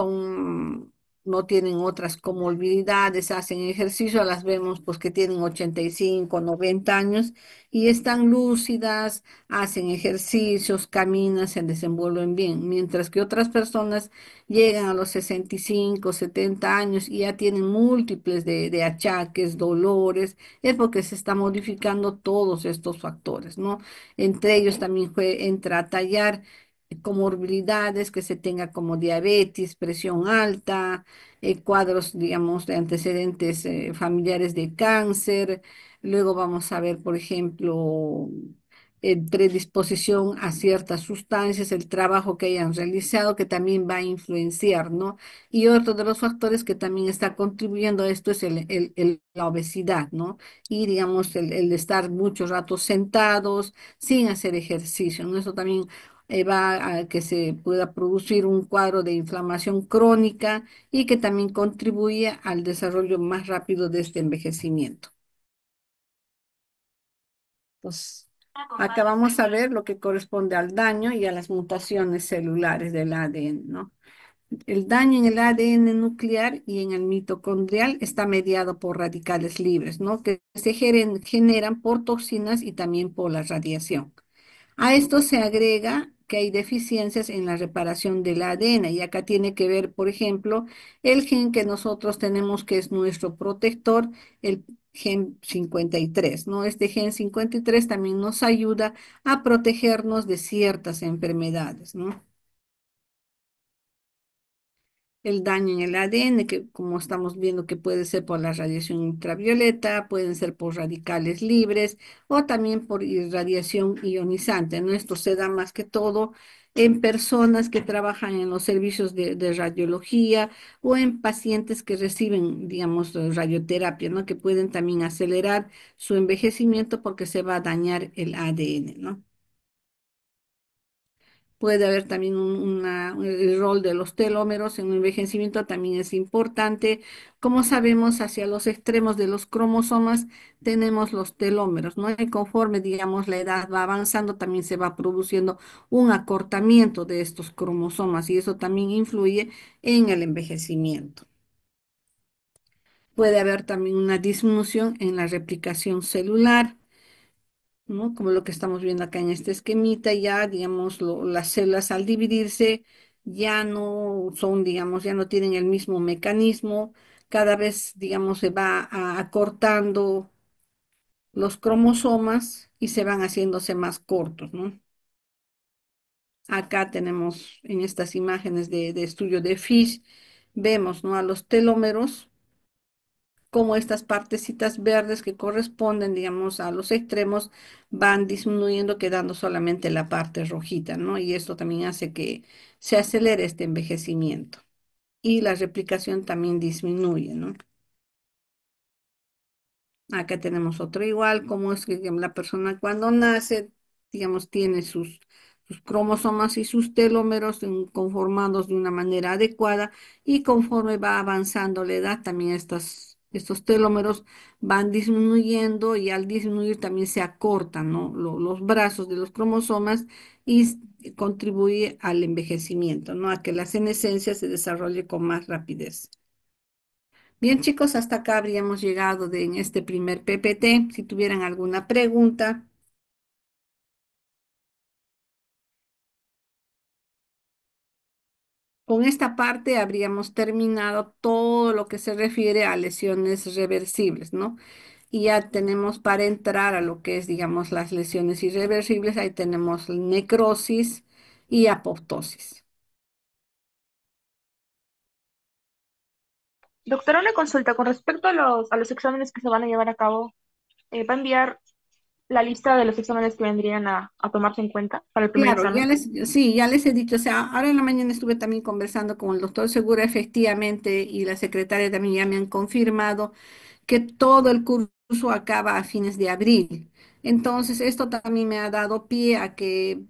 [SPEAKER 2] no tienen otras comorbilidades, hacen ejercicio, las vemos pues que tienen 85, 90 años y están lúcidas, hacen ejercicios, caminan, se desenvuelven bien, mientras que otras personas llegan a los 65, 70 años y ya tienen múltiples de achaques, dolores, es porque se está modificando todos estos factores, ¿no? Entre ellos también entra a tallar comorbilidades, que se tenga como diabetes, presión alta, cuadros, digamos, de antecedentes familiares de cáncer. Luego vamos a ver, por ejemplo, predisposición a ciertas sustancias, el trabajo que hayan realizado, que también va a influenciar, ¿no? Y otro de los factores que también está contribuyendo a esto es la obesidad, ¿no? Y, digamos, el estar muchos ratos sentados sin hacer ejercicio, ¿no? Eso también va a que se pueda producir un cuadro de inflamación crónica y que también contribuye al desarrollo más rápido de este envejecimiento. Pues acá vamos a ver lo que corresponde al daño y a las mutaciones celulares del ADN, ¿no? El daño en el ADN nuclear y en el mitocondrial está mediado por radicales libres, ¿no? Que se generan por toxinas y también por la radiación. A esto se agrega que hay deficiencias en la reparación del ADN. Y acá tiene que ver, por ejemplo, el gen que nosotros tenemos, que es nuestro protector, el gen 53, ¿no? Este gen 53 también nos ayuda a protegernos de ciertas enfermedades, ¿no? El daño en el ADN, que como estamos viendo que puede ser por la radiación ultravioleta, pueden ser por radicales libres o también por radiación ionizante, ¿no? Esto se da más que todo en personas que trabajan en los servicios de radiología o en pacientes que reciben, digamos, radioterapia, ¿no? Que pueden también acelerar su envejecimiento porque se va a dañar el ADN, ¿no? Puede haber también el rol de los telómeros en el envejecimiento también es importante. Como sabemos, hacia los extremos de los cromosomas tenemos los telómeros, ¿no? Y conforme, digamos, la edad va avanzando, también se va produciendo un acortamiento de estos cromosomas y eso también influye en el envejecimiento. Puede haber también una disminución en la replicación celular, ¿no? Como lo que estamos viendo acá en este esquemita, ya, digamos, las células al dividirse ya no son, digamos, ya no tienen el mismo mecanismo, cada vez, digamos, se va acortando los cromosomas y se van haciéndose más cortos, ¿no? Acá tenemos en estas imágenes de estudio de Fish, vemos, ¿no? A los telómeros como estas partecitas verdes que corresponden, digamos, a los extremos, van disminuyendo, quedando solamente la parte rojita, ¿no? Y esto también hace que se acelere este envejecimiento. Y la replicación también disminuye, ¿no? Acá tenemos otro igual, como es que digamos, la persona cuando nace, digamos, tiene sus cromosomas y sus telómeros conformados de una manera adecuada y conforme va avanzando la edad, también estos telómeros van disminuyendo y al disminuir también se acortan, ¿no? Los brazos de los cromosomas y contribuye al envejecimiento, ¿no? A que la senescencia se desarrolle con más rapidez. Bien, chicos, hasta acá habríamos llegado en este primer PPT. Si tuvieran alguna pregunta, con esta parte habríamos terminado todo lo que se refiere a lesiones reversibles, ¿no? Y ya tenemos para entrar a lo que es, digamos, las lesiones irreversibles, ahí tenemos necrosis y apoptosis.
[SPEAKER 4] Doctora, una consulta con respecto a los exámenes que se van a llevar a cabo. ¿Va a enviar la lista de los exámenes que vendrían a tomarse en cuenta para el primer
[SPEAKER 2] Claro,
[SPEAKER 4] examen?
[SPEAKER 2] sí, ya les he dicho, o sea, ahora en la mañana estuve también conversando con el doctor Segura, efectivamente, y la secretaria también ya me han confirmado que todo el curso acaba a fines de abril. Entonces, esto también me ha dado pie a que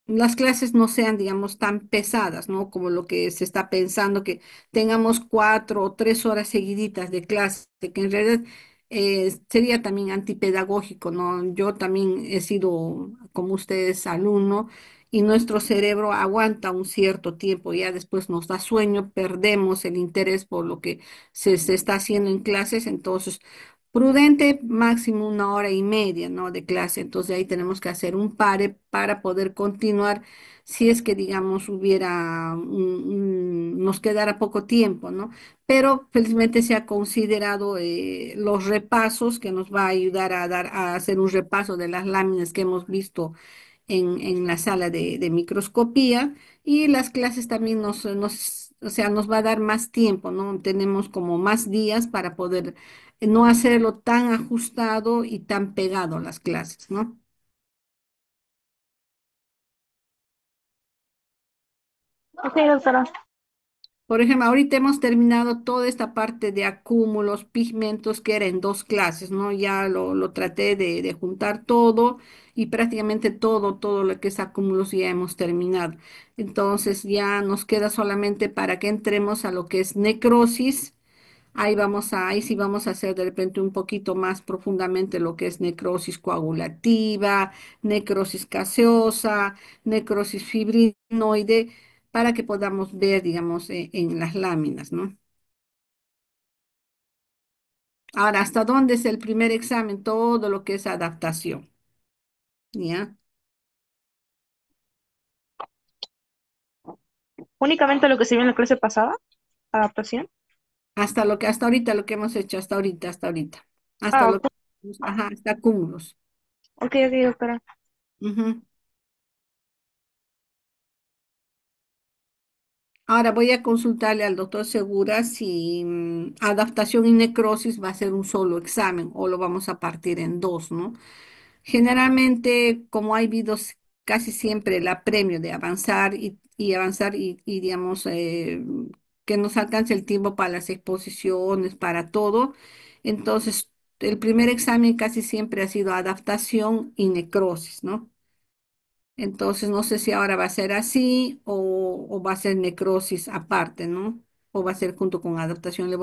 [SPEAKER 2] las clases no sean, digamos, tan pesadas, ¿no? Como lo que se está pensando, que tengamos 4 o 3 horas seguiditas de clase, que en realidad sería también antipedagógico, ¿no? Yo también he sido, como ustedes, alumno, y nuestro cerebro aguanta un cierto tiempo, ya después nos da sueño, perdemos el interés por lo que se está haciendo en clases, entonces prudente, máximo 1 hora y media, ¿no? De clase. Entonces ahí tenemos que hacer un pare para poder continuar si es que, digamos, hubiera, nos quedara poco tiempo, ¿no? Pero felizmente se ha considerado los repasos que nos va a ayudar a hacer un repaso de las láminas que hemos visto en la sala de microscopía y las clases también o sea, nos va a dar más tiempo, ¿no? Tenemos como más días para poder no hacerlo tan ajustado y tan pegado a las clases, ¿no?
[SPEAKER 4] Ok, doctora.
[SPEAKER 2] Por ejemplo, ahorita hemos terminado toda esta parte de acúmulos, pigmentos, que era en 2 clases, ¿no? Ya lo traté de juntar todo y prácticamente todo lo que es acúmulos ya hemos terminado. Entonces ya nos queda solamente para que entremos a lo que es necrosis. Ahí sí vamos a hacer de repente un poquito más profundamente lo que es necrosis coagulativa, necrosis gaseosa, necrosis fibrinoide, para que podamos ver, digamos, en las láminas, ¿no? Ahora, ¿hasta dónde es el primer examen? Todo lo que es adaptación, ¿ya?
[SPEAKER 4] Únicamente lo que se vio en la clase pasada, adaptación.
[SPEAKER 2] Hasta ahorita, lo que hemos hecho, hasta ahorita. Hasta
[SPEAKER 4] Ah,
[SPEAKER 2] lo
[SPEAKER 4] ok,
[SPEAKER 2] que, ajá, hasta cúmulos.
[SPEAKER 4] ok, ok, doctora.
[SPEAKER 2] Ujú. Ahora voy a consultarle al doctor Segura si adaptación y necrosis va a ser un solo examen o lo vamos a partir en dos, ¿no? Generalmente, como hay habido casi siempre el apremio de avanzar y avanzar digamos, que nos alcance el tiempo para las exposiciones, para todo, entonces el primer examen casi siempre ha sido adaptación y necrosis, ¿no? Entonces, no sé si ahora va a ser así o va a ser necrosis aparte, ¿no? O va a ser junto con adaptación. Le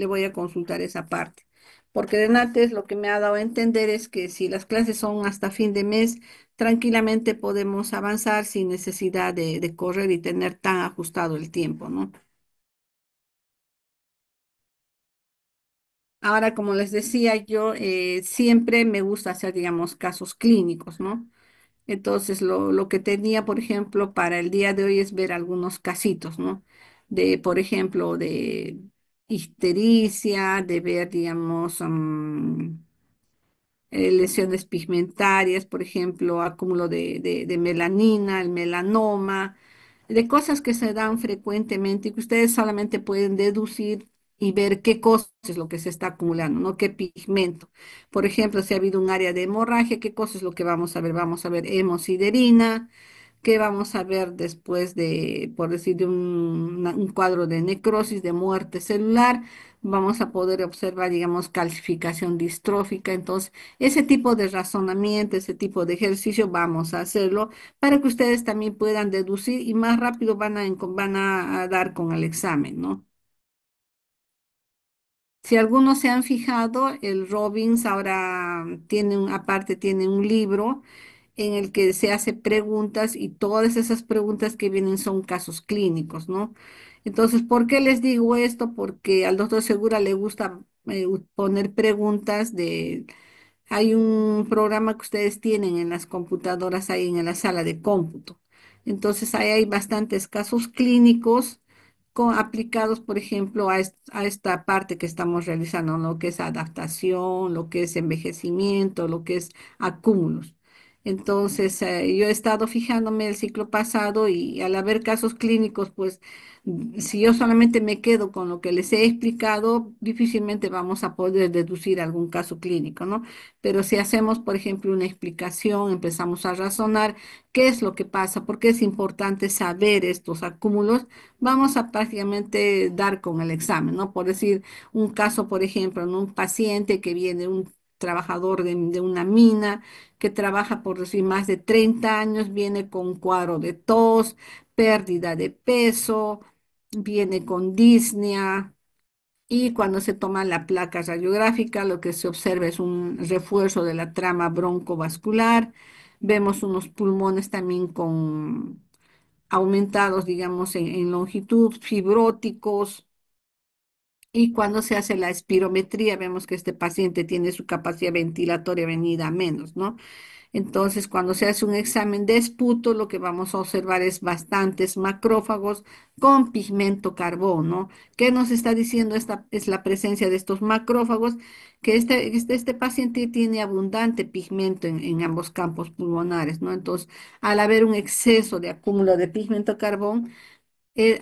[SPEAKER 2] voy a consultar esa parte. Porque de antes lo que me ha dado a entender es que si las clases son hasta fin de mes, tranquilamente podemos avanzar sin necesidad de correr y tener tan ajustado el tiempo, ¿no? Ahora, como les decía, yo siempre me gusta hacer, digamos, casos clínicos, ¿no? Entonces, lo que tenía, por ejemplo, para el día de hoy es ver algunos casitos, ¿no? De, por ejemplo, de ictericia, de ver, digamos, lesiones pigmentarias, por ejemplo, acúmulo de melanina, el melanoma, de cosas que se dan frecuentemente y que ustedes solamente pueden deducir y ver qué cosa es lo que se está acumulando, ¿no? ¿Qué pigmento? Por ejemplo, si ha habido un área de hemorragia, ¿qué cosa es lo que vamos a ver? Vamos a ver hemosiderina, ¿qué vamos a ver después de, por decir, de un cuadro de necrosis, de muerte celular? Vamos a poder observar, digamos, calcificación distrófica. Entonces, ese tipo de razonamiento, ese tipo de ejercicio, vamos a hacerlo para que ustedes también puedan deducir y más rápido van a dar con el examen, ¿no? Si algunos se han fijado, el Robbins ahora tiene aparte tiene un libro en el que se hace preguntas y todas esas preguntas que vienen son casos clínicos, ¿no? Entonces, ¿por qué les digo esto? Porque al doctor Segura le gusta poner preguntas de... Hay un programa que ustedes tienen en las computadoras ahí en la sala de cómputo. Entonces, ahí hay bastantes casos clínicos aplicados, por ejemplo, a esta parte que estamos realizando, ¿no? Lo que es adaptación, lo que es envejecimiento, lo que es acúmulos. Entonces, yo he estado fijándome el ciclo pasado y al haber casos clínicos, pues si yo solamente me quedo con lo que les he explicado, difícilmente vamos a poder deducir algún caso clínico, ¿no? Pero si hacemos, por ejemplo, una explicación, empezamos a razonar qué es lo que pasa, por qué es importante saber estos acúmulos, vamos a prácticamente dar con el examen, ¿no? Por decir un caso, por ejemplo, ¿no? Un paciente que viene, un trabajador de una mina, que trabaja por decir más de 30 años, viene con un cuadro de tos, pérdida de peso, viene con disnea. Y cuando se toma la placa radiográfica, lo que se observa es un refuerzo de la trama broncovascular. Vemos unos pulmones también con aumentados, digamos, en longitud, fibróticos, y cuando se hace la espirometría, vemos que este paciente tiene su capacidad ventilatoria venida a menos, ¿no? Entonces, cuando se hace un examen de esputo, lo que vamos a observar es bastantes macrófagos con pigmento carbón, ¿no? ¿Qué nos está diciendo esta? Es la presencia de estos macrófagos, que este paciente tiene abundante pigmento en ambos campos pulmonares, ¿no? Entonces, al haber un exceso de acúmulo de pigmento carbón,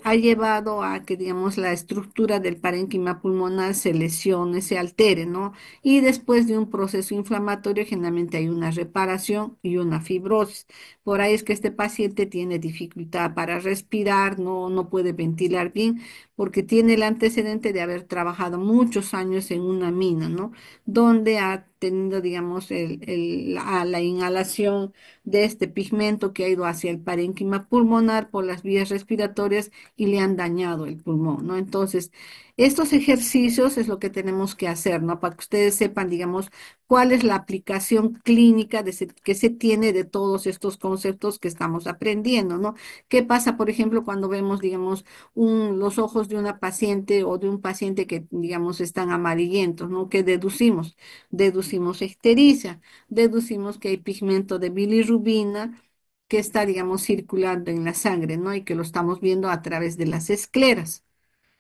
[SPEAKER 2] ha llevado a que, digamos, la estructura del parénquima pulmonar se lesione, se altere, ¿no? Y después de un proceso inflamatorio, generalmente hay una reparación y una fibrosis. Por ahí es que este paciente tiene dificultad para respirar, no puede ventilar bien, porque tiene el antecedente de haber trabajado muchos años en una mina, ¿no? Donde ha tenido, digamos, la inhalación de este pigmento que ha ido hacia el parénquima pulmonar por las vías respiratorias y le han dañado el pulmón, ¿no? Entonces, estos ejercicios es lo que tenemos que hacer, ¿no? Para que ustedes sepan, digamos, cuál es la aplicación clínica que se tiene de todos estos conceptos que estamos aprendiendo, ¿no? ¿Qué pasa, por ejemplo, cuando vemos, digamos, los ojos de una paciente o de un paciente que, digamos, están amarillentos, ¿no? ¿Qué deducimos? Deducimos ictericia, deducimos que hay pigmento de bilirrubina que está, digamos, circulando en la sangre, ¿no? Y que lo estamos viendo a través de las escleras.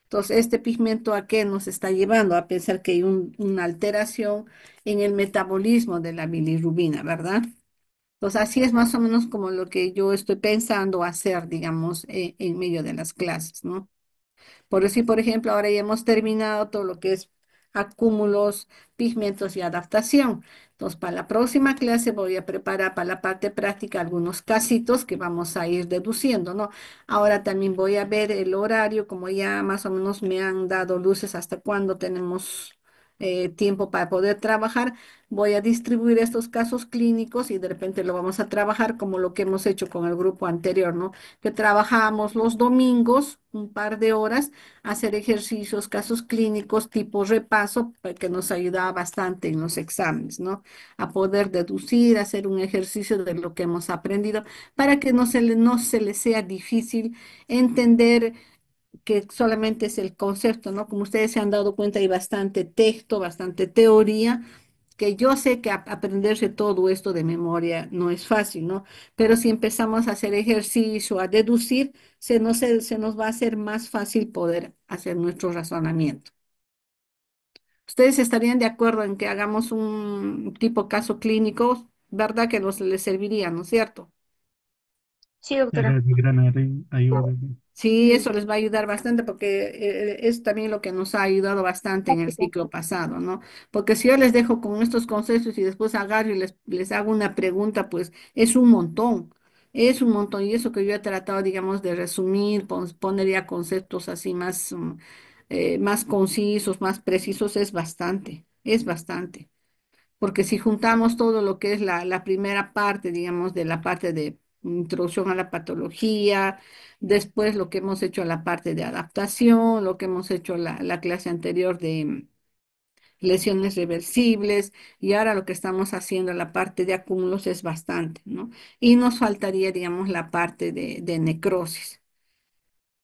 [SPEAKER 2] Entonces, este pigmento a qué nos está llevando a pensar que hay una alteración en el metabolismo de la bilirrubina, ¿verdad? Entonces, así es más o menos como lo que yo estoy pensando hacer, digamos, en medio de las clases, ¿no? Por decir, por ejemplo, ahora ya hemos terminado todo lo que es acúmulos, pigmentos y adaptación. Entonces, para la próxima clase voy a preparar para la parte práctica algunos casitos que vamos a ir deduciendo, ¿no? Ahora también voy a ver el horario, como ya más o menos me han dado luces hasta cuándo tenemos tiempo para poder trabajar. Voy a distribuir estos casos clínicos y de repente lo vamos a trabajar como lo que hemos hecho con el grupo anterior, ¿no? Que trabajamos los domingos un par de horas, hacer ejercicios, casos clínicos tipo repaso, que nos ayuda bastante en los exámenes, ¿no? A poder deducir, hacer un ejercicio de lo que hemos aprendido para que no se le sea difícil entender que solamente es el concepto, ¿no? Como ustedes se han dado cuenta, hay bastante texto, bastante teoría, que yo sé que aprenderse todo esto de memoria no es fácil, ¿no? Pero si empezamos a hacer ejercicio, a deducir, se nos va a hacer más fácil poder hacer nuestro razonamiento. ¿Ustedes estarían de acuerdo en que hagamos un tipo caso clínico? ¿Verdad que nos les serviría, ¿no es cierto?
[SPEAKER 4] Sí, doctora.
[SPEAKER 5] Era de gran ayuda.
[SPEAKER 2] Sí, eso les va a ayudar bastante porque es también lo que nos ha ayudado bastante en el
[SPEAKER 4] Práctica.
[SPEAKER 2] ciclo pasado, ¿no? Porque si yo les dejo con estos conceptos y después agarro y les hago una pregunta, pues es un montón. Y eso que yo he tratado, digamos, de resumir, poner ya conceptos así más, más concisos, más precisos, es bastante. Porque si juntamos todo lo que es la primera parte, digamos, de la parte de introducción a la patología, después lo que hemos hecho a la parte de adaptación, lo que hemos hecho la clase anterior de lesiones reversibles, y ahora lo que estamos haciendo, la parte de acúmulos, es bastante, ¿no? Y nos faltaría, digamos, la parte de necrosis.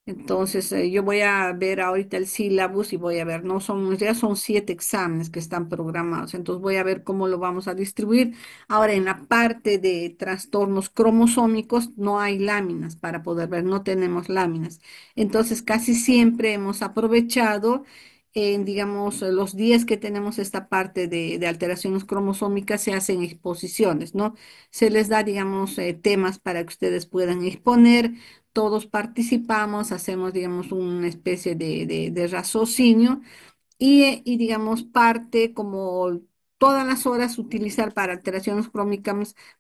[SPEAKER 2] Entonces, yo voy a ver ahorita el sílabus y voy a ver, no son, ya son 7 exámenes que están programados, entonces voy a ver cómo lo vamos a distribuir. Ahora, en la parte de trastornos cromosómicos no hay láminas para poder ver, no tenemos láminas. Entonces, casi siempre hemos aprovechado, en, digamos, los días que tenemos esta parte de alteraciones cromosómicas, se hacen exposiciones, ¿no? Se les da, digamos, temas para que ustedes puedan exponer, todos participamos, hacemos, digamos, una especie de raciocinio y, digamos, parte como todas las horas utilizar para alteraciones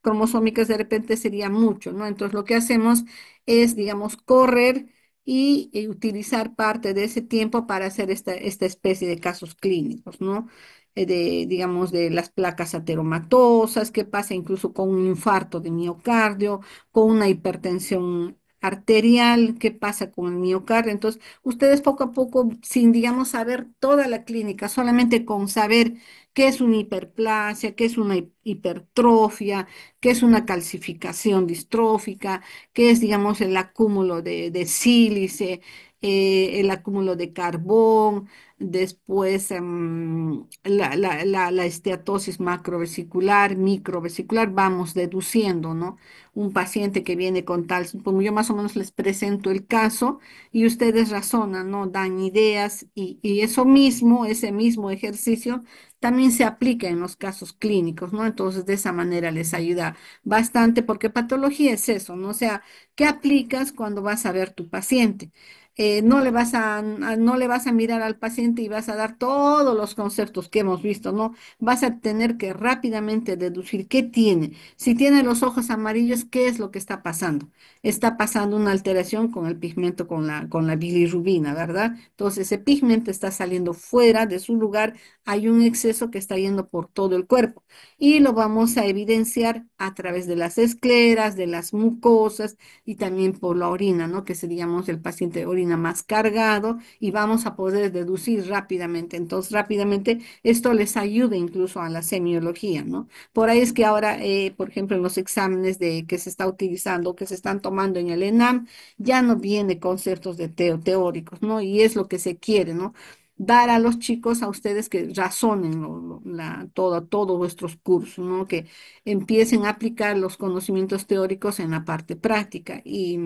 [SPEAKER 2] cromosómicas de repente sería mucho, ¿no? Entonces lo que hacemos es, digamos, correr y utilizar parte de ese tiempo para hacer esta especie de casos clínicos, ¿no? Digamos, de las placas ateromatosas, qué pasa incluso con un infarto de miocardio, con una hipertensión arterial, qué pasa con el miocardio. Entonces, ustedes poco a poco, sin, digamos, saber toda la clínica, solamente con saber qué es una hiperplasia, qué es una hipertrofia, qué es una calcificación distrófica, qué es, digamos, el acúmulo de sílice, el acúmulo de carbón, después la esteatosis macrovesicular, microvesicular, vamos deduciendo, ¿no? Un paciente que viene con tal, como yo más o menos les presento el caso, y ustedes razonan, ¿no? Dan ideas y eso mismo, ese mismo ejercicio también se aplica en los casos clínicos, ¿no? Entonces, de esa manera les ayuda bastante porque patología es eso, ¿no? O sea, ¿qué aplicas cuando vas a ver tu paciente? No le vas a mirar al paciente y vas a dar todos los conceptos que hemos visto, ¿no? Vas a tener que rápidamente deducir qué tiene. Si tiene los ojos amarillos, ¿qué es lo que está pasando? Está pasando una alteración con el pigmento, con la bilirrubina, ¿verdad? Entonces ese pigmento está saliendo fuera de su lugar, hay un exceso que está yendo por todo el cuerpo y lo vamos a evidenciar a través de las escleras, de las mucosas y también por la orina, ¿no? Que seríamos el paciente orina más cargado y vamos a poder deducir rápidamente. Entonces rápidamente esto les ayuda incluso a la semiología, ¿no? Por ahí es que ahora, por ejemplo, en los exámenes que se está utilizando, que se están tomando en el ENAM, ya no viene conceptos de teóricos, ¿no? Y es lo que se quiere, ¿no? dar a los chicos, a ustedes que razonen todos vuestros cursos, ¿no? Que empiecen a aplicar los conocimientos teóricos en la parte práctica. Y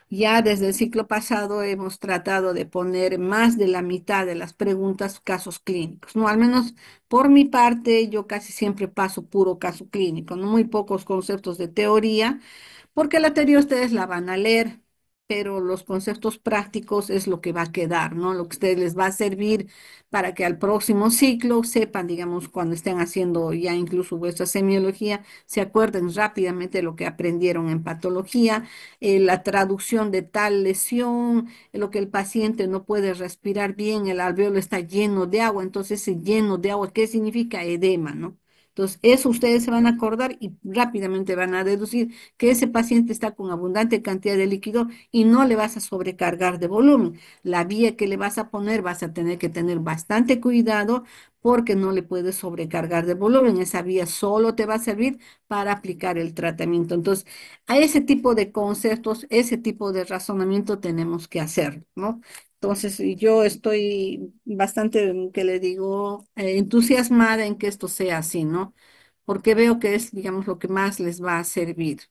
[SPEAKER 2] ya desde el ciclo pasado hemos tratado de poner más de la mitad de las preguntas casos clínicos, ¿no? Al menos por mi parte, yo casi siempre paso puro caso clínico, ¿no? Muy pocos conceptos de teoría porque la teoría ustedes la van a leer, pero los conceptos prácticos es lo que va a quedar, ¿no? Lo que a ustedes les va a servir para que al próximo ciclo sepan, digamos, cuando estén haciendo ya incluso vuestra semiología, se acuerden rápidamente de lo que aprendieron en patología, la traducción de tal lesión, lo que el paciente no puede respirar bien, el alveolo está lleno de agua, entonces ese lleno de agua, ¿qué significa? Edema, ¿no? Entonces, eso ustedes se van a acordar y rápidamente van a deducir que ese paciente está con abundante cantidad de líquido y no le vas a sobrecargar de volumen. La vía que le vas a poner vas a tener que tener bastante cuidado porque no le puedes sobrecargar de volumen. Esa vía solo te va a servir para aplicar el tratamiento. Entonces, a ese tipo de conceptos, ese tipo de razonamiento tenemos que hacerlo, ¿no? Entonces, y yo estoy bastante, que le digo, entusiasmada en que esto sea así, ¿no? Porque veo que es, digamos, lo que más les va a servir.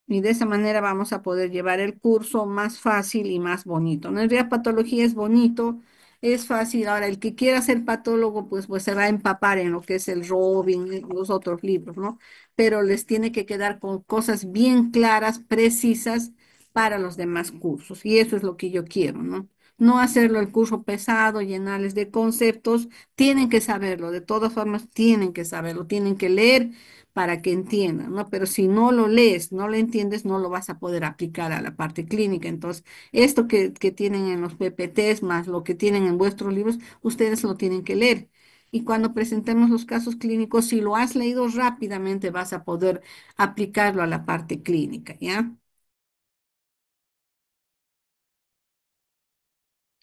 [SPEAKER 2] Y de esa manera vamos a poder llevar el curso más fácil y más bonito, ¿no? En realidad patología es bonito, es fácil. Ahora, el que quiera ser patólogo, pues se va a empapar en lo que es el Robin, los otros libros, ¿no? Pero les tiene que quedar con cosas bien claras, precisas para los demás cursos. Y eso es lo que yo quiero, ¿no? No hacerlo el curso pesado, llenarles de conceptos, tienen que saberlo, de todas formas tienen que saberlo, tienen que leer para que entiendan, ¿no? Pero si no lo lees, no lo entiendes, no lo vas a poder aplicar a la parte clínica. Entonces, esto que tienen en los PPTs más lo que tienen en vuestros libros, ustedes lo tienen que leer. Y cuando presentemos los casos clínicos, si lo has leído rápidamente, vas a poder aplicarlo a la parte clínica, ¿ya?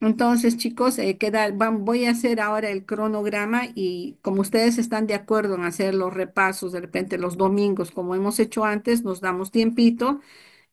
[SPEAKER 2] Entonces, chicos, voy a hacer ahora el cronograma y como ustedes están de acuerdo en hacer los repasos de repente los domingos, como hemos hecho antes, nos damos tiempito.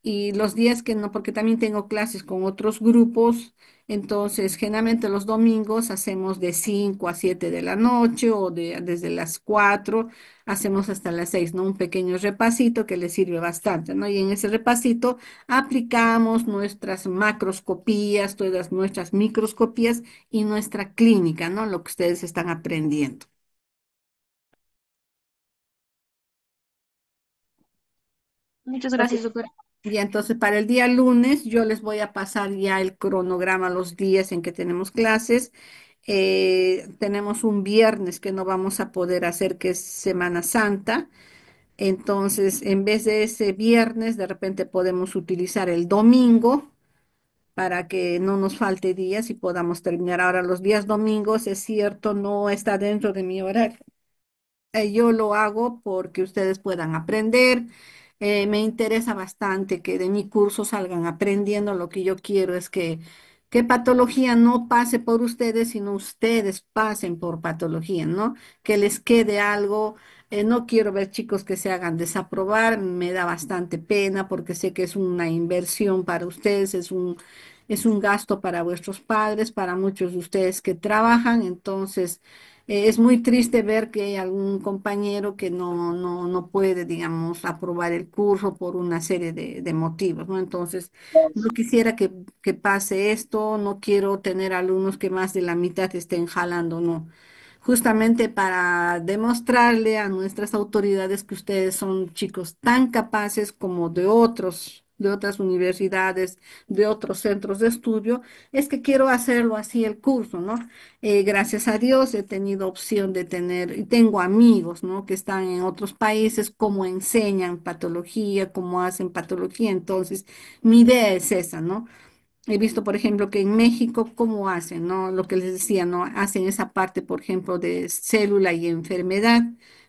[SPEAKER 2] Y los días que no, porque también tengo clases con otros grupos, entonces generalmente los domingos hacemos de 5 a 7 de la noche o desde las 4 hacemos hasta las 6, ¿no? Un pequeño repasito que les sirve bastante, ¿no? Y en ese repasito aplicamos nuestras macroscopías, todas nuestras microscopías y nuestra clínica, ¿no? Lo que ustedes están aprendiendo.
[SPEAKER 4] Muchas gracias, doctora.
[SPEAKER 2] Y entonces para el día lunes yo les voy a pasar ya el cronograma, los días en que tenemos clases. Tenemos un viernes que no vamos a poder hacer, que es Semana Santa. Entonces, en vez de ese viernes, de repente podemos utilizar el domingo para que no nos falte días y podamos terminar. Ahora, los días domingos, es cierto, no está dentro de mi horario. Yo lo hago porque ustedes puedan aprender. Me interesa bastante que de mi curso salgan aprendiendo. Lo que yo quiero es que patología no pase por ustedes, sino ustedes pasen por patología, ¿no? Que les quede algo. No quiero ver chicos que se hagan desaprobar. Me da bastante pena porque sé que es una inversión para ustedes, es un gasto para vuestros padres, para muchos de ustedes que trabajan. Entonces, es muy triste ver que hay algún compañero que no puede, digamos, aprobar el curso por una serie de motivos, ¿no? Entonces, no quisiera que pase esto, no quiero tener alumnos que más de la mitad estén jalando, no. Justamente para demostrarle a nuestras autoridades que ustedes son chicos tan capaces como de otras universidades, de otros centros de estudio, es que quiero hacerlo así el curso, ¿no? Gracias a Dios he tenido opción de tener, y tengo amigos, ¿no? Que están en otros países, cómo enseñan patología, cómo hacen patología. Entonces, mi idea es esa, ¿no? He visto, por ejemplo, que en México, cómo hacen, ¿no? Lo que les decía, ¿no? Hacen esa parte, por ejemplo, de célula y enfermedad,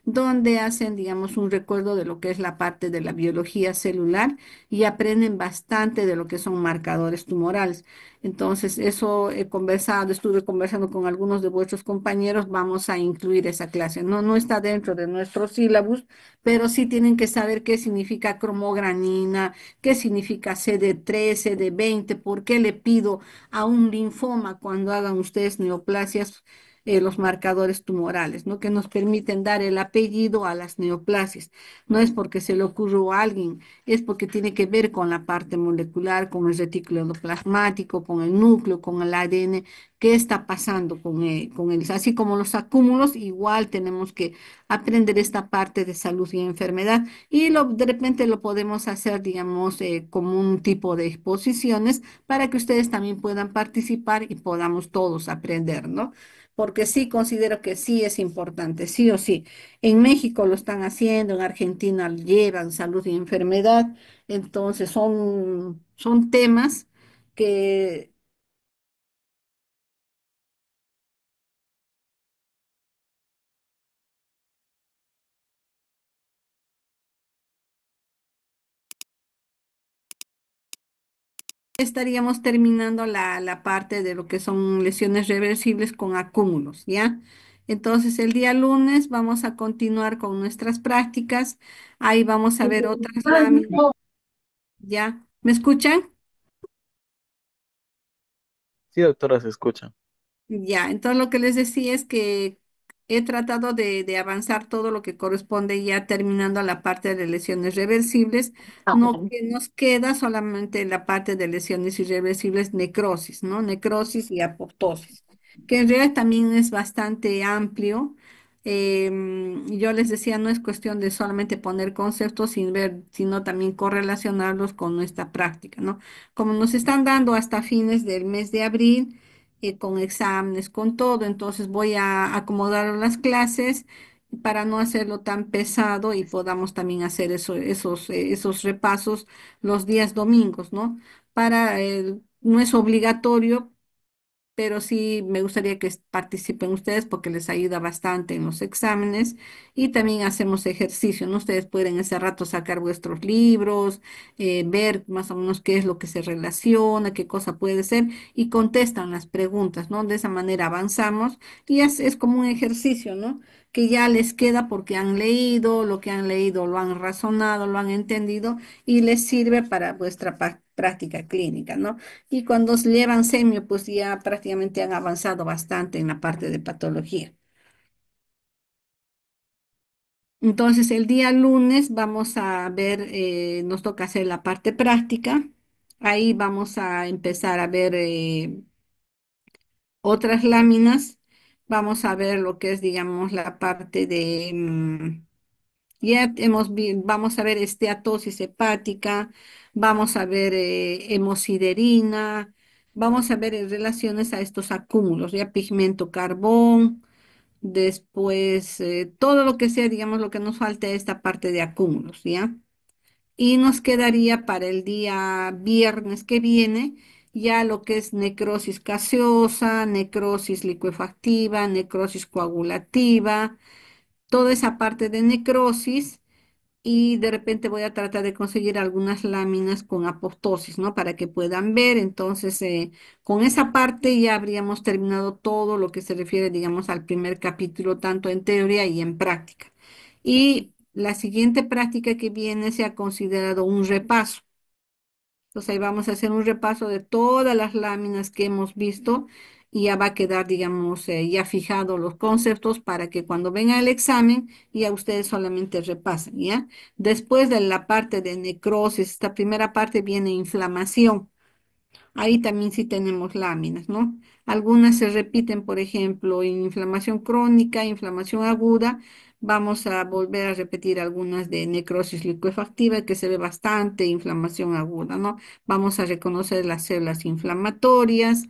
[SPEAKER 2] donde hacen, digamos, un recuerdo de lo que es la parte de la biología celular y aprenden bastante de lo que son marcadores tumorales. Entonces, eso he conversado, estuve conversando con algunos de vuestros compañeros, vamos a incluir esa clase. No, no está dentro de nuestro sílabus, pero sí tienen que saber qué significa cromogranina, qué significa CD3, CD20, por qué le pido a un linfoma cuando hagan ustedes neoplasias, los marcadores tumorales, ¿no? Que nos permiten dar el apellido a las neoplasias. No es porque se le ocurrió a alguien, es porque tiene que ver con la parte molecular, con el retículo endoplasmático, con el núcleo, con el ADN, qué está pasando con él. Así como los acúmulos, igual tenemos que aprender esta parte de salud y enfermedad y de repente lo podemos hacer, digamos, como un tipo de exposiciones para que ustedes también puedan participar y podamos todos aprender, ¿no? Porque sí considero que sí es importante, sí o sí. En México lo están haciendo, en Argentina llevan salud y enfermedad, entonces son temas que estaríamos terminando la parte de lo que son lesiones reversibles con acúmulos, ¿ya? Entonces el día lunes vamos a continuar con nuestras prácticas, ahí vamos a ver otras láminas, ¿ya? ¿Me escuchan?
[SPEAKER 3] Sí, doctora, se escucha.
[SPEAKER 2] Ya, entonces lo que les decía es que he tratado de avanzar todo lo que corresponde ya terminando la parte de lesiones reversibles,
[SPEAKER 1] Ah,
[SPEAKER 2] no
[SPEAKER 1] bueno.
[SPEAKER 2] que nos queda solamente la parte de lesiones irreversibles, necrosis, ¿no? Necrosis y apoptosis, que en realidad también es bastante amplio. Yo les decía, no es cuestión de solamente poner conceptos sin ver, sino también correlacionarlos con nuestra práctica, ¿no? Como nos están dando hasta fines del mes de abril con exámenes, con todo. Entonces voy a acomodar las clases para no hacerlo tan pesado y podamos también hacer esos repasos los días domingos, ¿no? No es obligatorio, pero sí me gustaría que participen ustedes porque les ayuda bastante en los exámenes y también hacemos ejercicio, ¿no? Ustedes pueden ese rato sacar vuestros libros, ver más o menos qué es lo que se relaciona, qué cosa puede ser y contestan las preguntas, ¿no? De esa manera avanzamos y es como un ejercicio, ¿no? Que ya les queda porque han leído, lo que han leído lo han razonado, lo han entendido y les sirve para vuestra práctica clínica, ¿no? Y cuando se llevan semio, pues ya prácticamente han avanzado bastante en la parte de patología. Entonces, el día lunes vamos a ver, nos toca hacer la parte práctica. Ahí vamos a empezar a ver otras láminas. Vamos a ver lo que es, digamos, la parte de vamos a ver esteatosis hepática, vamos a ver hemosiderina, vamos a ver en relaciones a estos acúmulos, ya pigmento carbón, después todo lo que sea, digamos, lo que nos falta es esta parte de acúmulos, ¿ya? Y nos quedaría para el día viernes que viene ya lo que es necrosis gaseosa, necrosis licuefactiva, necrosis coagulativa, toda esa parte de necrosis y de repente voy a tratar de conseguir algunas láminas con apoptosis, ¿no? Para que puedan ver. Entonces, con esa parte ya habríamos terminado todo lo que se refiere, digamos, al primer capítulo, tanto en teoría y en práctica. Y la siguiente práctica que viene se ha considerado un repaso. Entonces ahí vamos a hacer un repaso de todas las láminas que hemos visto y ya va a quedar, digamos, ya fijados los conceptos para que cuando venga el examen ya ustedes solamente repasen, ¿ya? Después de la parte de necrosis, esta primera parte viene inflamación. Ahí también sí tenemos láminas, ¿no? Algunas se repiten, por ejemplo, en inflamación crónica, inflamación aguda. Vamos a volver a repetir algunas de necrosis licuefactiva, que se ve bastante inflamación aguda, ¿no? Vamos a reconocer las células inflamatorias.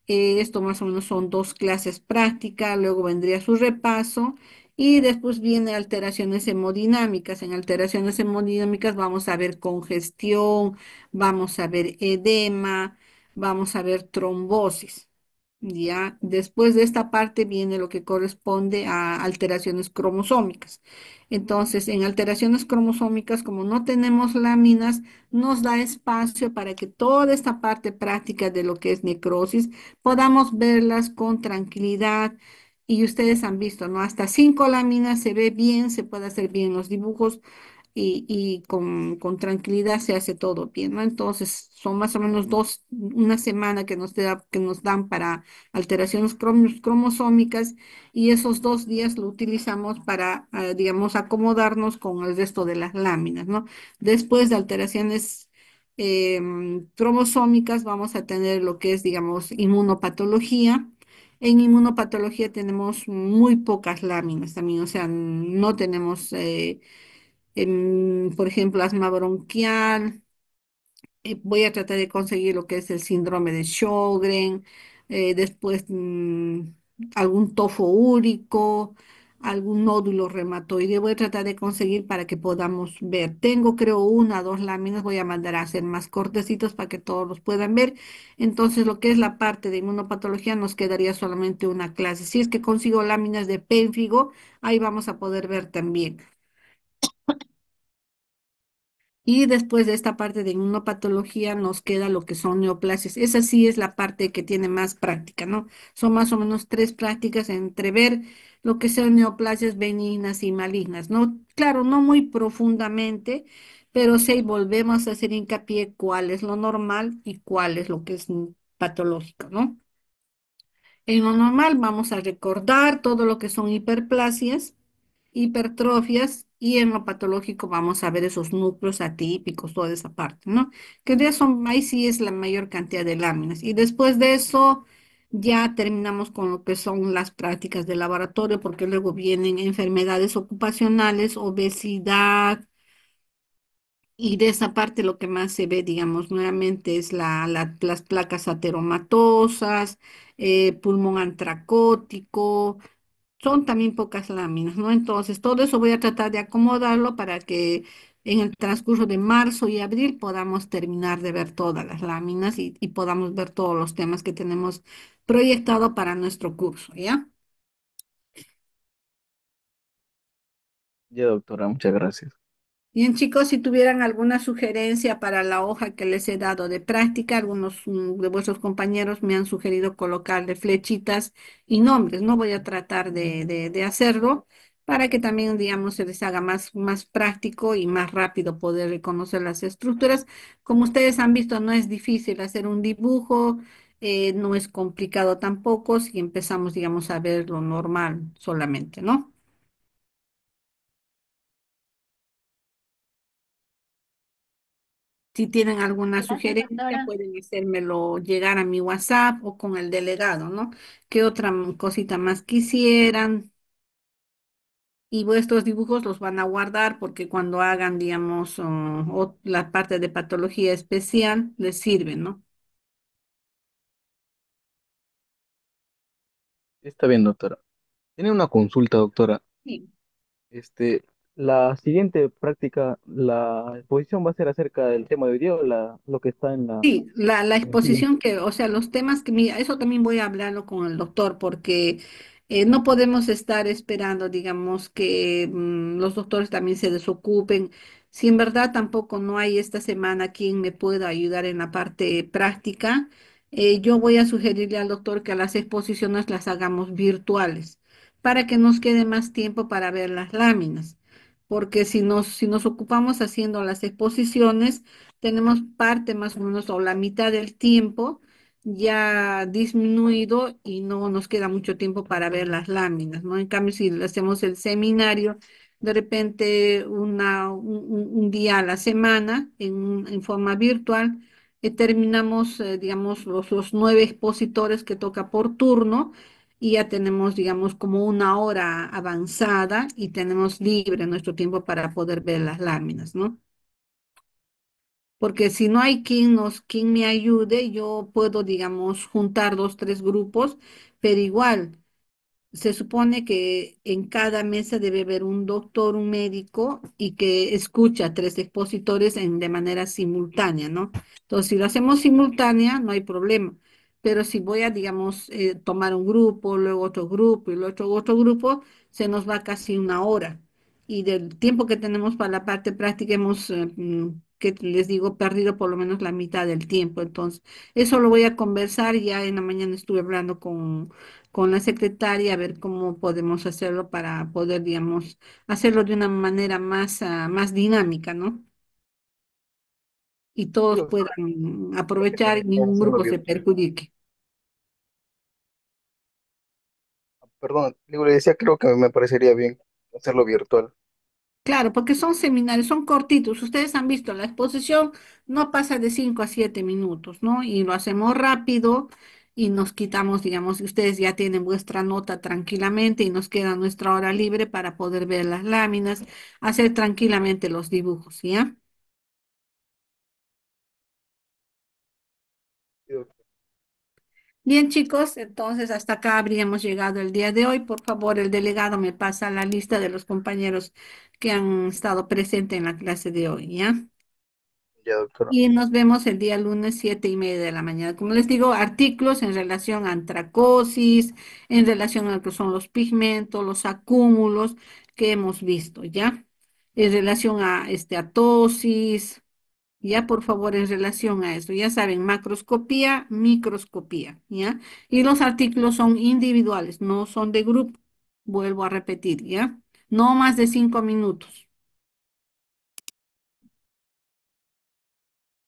[SPEAKER 2] Esto más o menos son dos clases prácticas, luego vendría su repaso y después viene alteraciones hemodinámicas. En alteraciones hemodinámicas vamos a ver congestión, vamos a ver edema, vamos a ver trombosis. Ya, después de esta parte viene lo que corresponde a alteraciones cromosómicas. Entonces, en alteraciones cromosómicas, como no tenemos láminas, nos da espacio para que toda esta parte práctica de lo que es necrosis podamos verlas con tranquilidad. Y ustedes han visto, ¿no? Hasta 5 láminas se ve bien, se puede hacer bien los dibujos y con tranquilidad se hace todo bien, ¿no? Entonces, son más o menos una semana que nos dan para alteraciones cromosómicas y esos 2 días lo utilizamos para, digamos, acomodarnos con el resto de las láminas, ¿no? Después de alteraciones cromosómicas vamos a tener lo que es, digamos, inmunopatología. En inmunopatología tenemos muy pocas láminas también, o sea, no tenemos, por ejemplo, asma bronquial. Voy a tratar de conseguir lo que es el síndrome de Sjögren, después algún tofo úrico, algún nódulo reumatoide. Voy a tratar de conseguir para que podamos ver. Tengo, creo, 1 o 2 láminas. Voy a mandar a hacer más cortecitos para que todos los puedan ver. Entonces, lo que es la parte de inmunopatología, nos quedaría solamente una clase. Si es que consigo láminas de pénfigo, ahí vamos a poder ver también. Y después de esta parte de inmunopatología nos queda lo que son neoplasias. Esa sí es la parte que tiene más práctica, ¿no? Son más o menos 3 prácticas entre ver lo que son neoplasias benignas y malignas, ¿no? Claro, no muy profundamente, pero sí volvemos a hacer hincapié cuál es lo normal y cuál es lo que es patológico, ¿no? En lo normal vamos a recordar todo lo que son hiperplasias, hipertrofias y en lo patológico vamos a ver esos núcleos atípicos, toda esa parte, ¿no? Que de eso ahí sí es la mayor cantidad de láminas. Y después de eso ya terminamos con lo que son las prácticas de laboratorio, porque luego vienen enfermedades ocupacionales, obesidad. Y de esa parte lo que más se ve, digamos, nuevamente es las placas ateromatosas, pulmón antracótico, son también pocas láminas, ¿no? Entonces, todo eso voy a tratar de acomodarlo para que en el transcurso de marzo y abril podamos terminar de ver todas las láminas y podamos ver todos los temas que tenemos proyectado para nuestro curso, ¿ya?
[SPEAKER 3] Ya, doctora, muchas gracias.
[SPEAKER 2] Bien, chicos, si tuvieran alguna sugerencia para la hoja que les he dado de práctica, algunos de vuestros compañeros me han sugerido colocarle flechitas y nombres. No voy a tratar de hacerlo para que también, digamos, se les haga más práctico y más rápido poder reconocer las estructuras. Como ustedes han visto, no es difícil hacer un dibujo, no es complicado tampoco si empezamos, digamos, a ver lo normal solamente, ¿no? Si tienen alguna
[SPEAKER 4] Gracias,
[SPEAKER 2] sugerencia,
[SPEAKER 4] doctora.
[SPEAKER 2] pueden hacérmelo llegar a mi WhatsApp o con el delegado, ¿no? ¿Qué otra cosita más quisieran? Y vuestros dibujos los van a guardar porque cuando hagan, digamos, la parte de patología especial, les sirven, ¿no?
[SPEAKER 3] Está bien, doctora. Tiene una consulta, doctora.
[SPEAKER 2] Sí.
[SPEAKER 3] Este, la siguiente práctica, la exposición va a ser acerca del tema de hoy día o lo que está en
[SPEAKER 2] Sí, la
[SPEAKER 3] la siguiente.
[SPEAKER 2] exposición que, o sea, los temas que, mira, eso también voy a hablarlo con el doctor porque no podemos estar esperando, digamos, que los doctores también se desocupen. Si en verdad tampoco no hay esta semana quien me pueda ayudar en la parte práctica, yo voy a sugerirle al doctor que las exposiciones las hagamos virtuales para que nos quede más tiempo para ver las láminas. Porque si nos ocupamos haciendo las exposiciones, tenemos parte más o menos o la mitad del tiempo ya disminuido y no nos queda mucho tiempo para ver las láminas, ¿no? En cambio, si le hacemos el seminario, de repente un día a la semana en forma virtual, terminamos, digamos, los 9 expositores que toca por turno y ya tenemos, digamos, como una hora avanzada y tenemos libre nuestro tiempo para poder ver las láminas, ¿no? Porque si no hay quien me ayude, yo puedo, digamos, juntar 2, 3 grupos, pero igual, se supone que en cada mesa debe haber un doctor, un médico, y que escucha a 3 expositores de manera simultánea, ¿no? Entonces, si lo hacemos simultánea, no hay problema. pero si voy a, digamos, tomar un grupo, luego otro grupo y luego otro grupo, se nos va casi una hora. Y del tiempo que tenemos para la parte práctica hemos, que les digo, perdido por lo menos la mitad del tiempo. Entonces, eso lo voy a conversar. Ya en la mañana estuve hablando con la secretaria a ver cómo podemos hacerlo para poder, digamos, hacerlo de una manera más, más dinámica, ¿no? Y
[SPEAKER 3] Sí,
[SPEAKER 2] todos
[SPEAKER 3] doctora,
[SPEAKER 2] puedan
[SPEAKER 3] creo que
[SPEAKER 2] aprovechar y
[SPEAKER 3] también podemos
[SPEAKER 2] ningún
[SPEAKER 3] hacerlo
[SPEAKER 2] grupo se
[SPEAKER 3] virtual.
[SPEAKER 2] perjudique.
[SPEAKER 3] Perdón, digo, le decía, creo que me parecería bien hacerlo virtual.
[SPEAKER 2] Claro, porque son seminarios, son cortitos. Ustedes han visto, la exposición no pasa de 5 a 7 minutos, ¿no? Y lo hacemos rápido y nos quitamos, digamos, si ustedes ya tienen vuestra nota tranquilamente y nos queda nuestra hora libre para poder ver las láminas, hacer tranquilamente los dibujos, ¿ya?
[SPEAKER 3] Sí, doctora.
[SPEAKER 2] Bien, chicos, entonces hasta acá habríamos llegado el día de hoy. Por favor, el delegado me pasa la lista de los compañeros que han estado presentes en la clase de hoy, ¿ya?
[SPEAKER 3] Ya, doctora.
[SPEAKER 2] Y nos vemos el día lunes 7:30 de la mañana. Como les digo, artículos en relación a antracosis, en relación a lo que son los pigmentos, los acúmulos que hemos visto, ¿ya? En relación a atosis, ya por favor, en relación a eso, ya saben, macroscopía, microscopía, ¿ya? Y los artículos son individuales, no son de grupo. Vuelvo a repetir, ¿ya? No más de 5 minutos.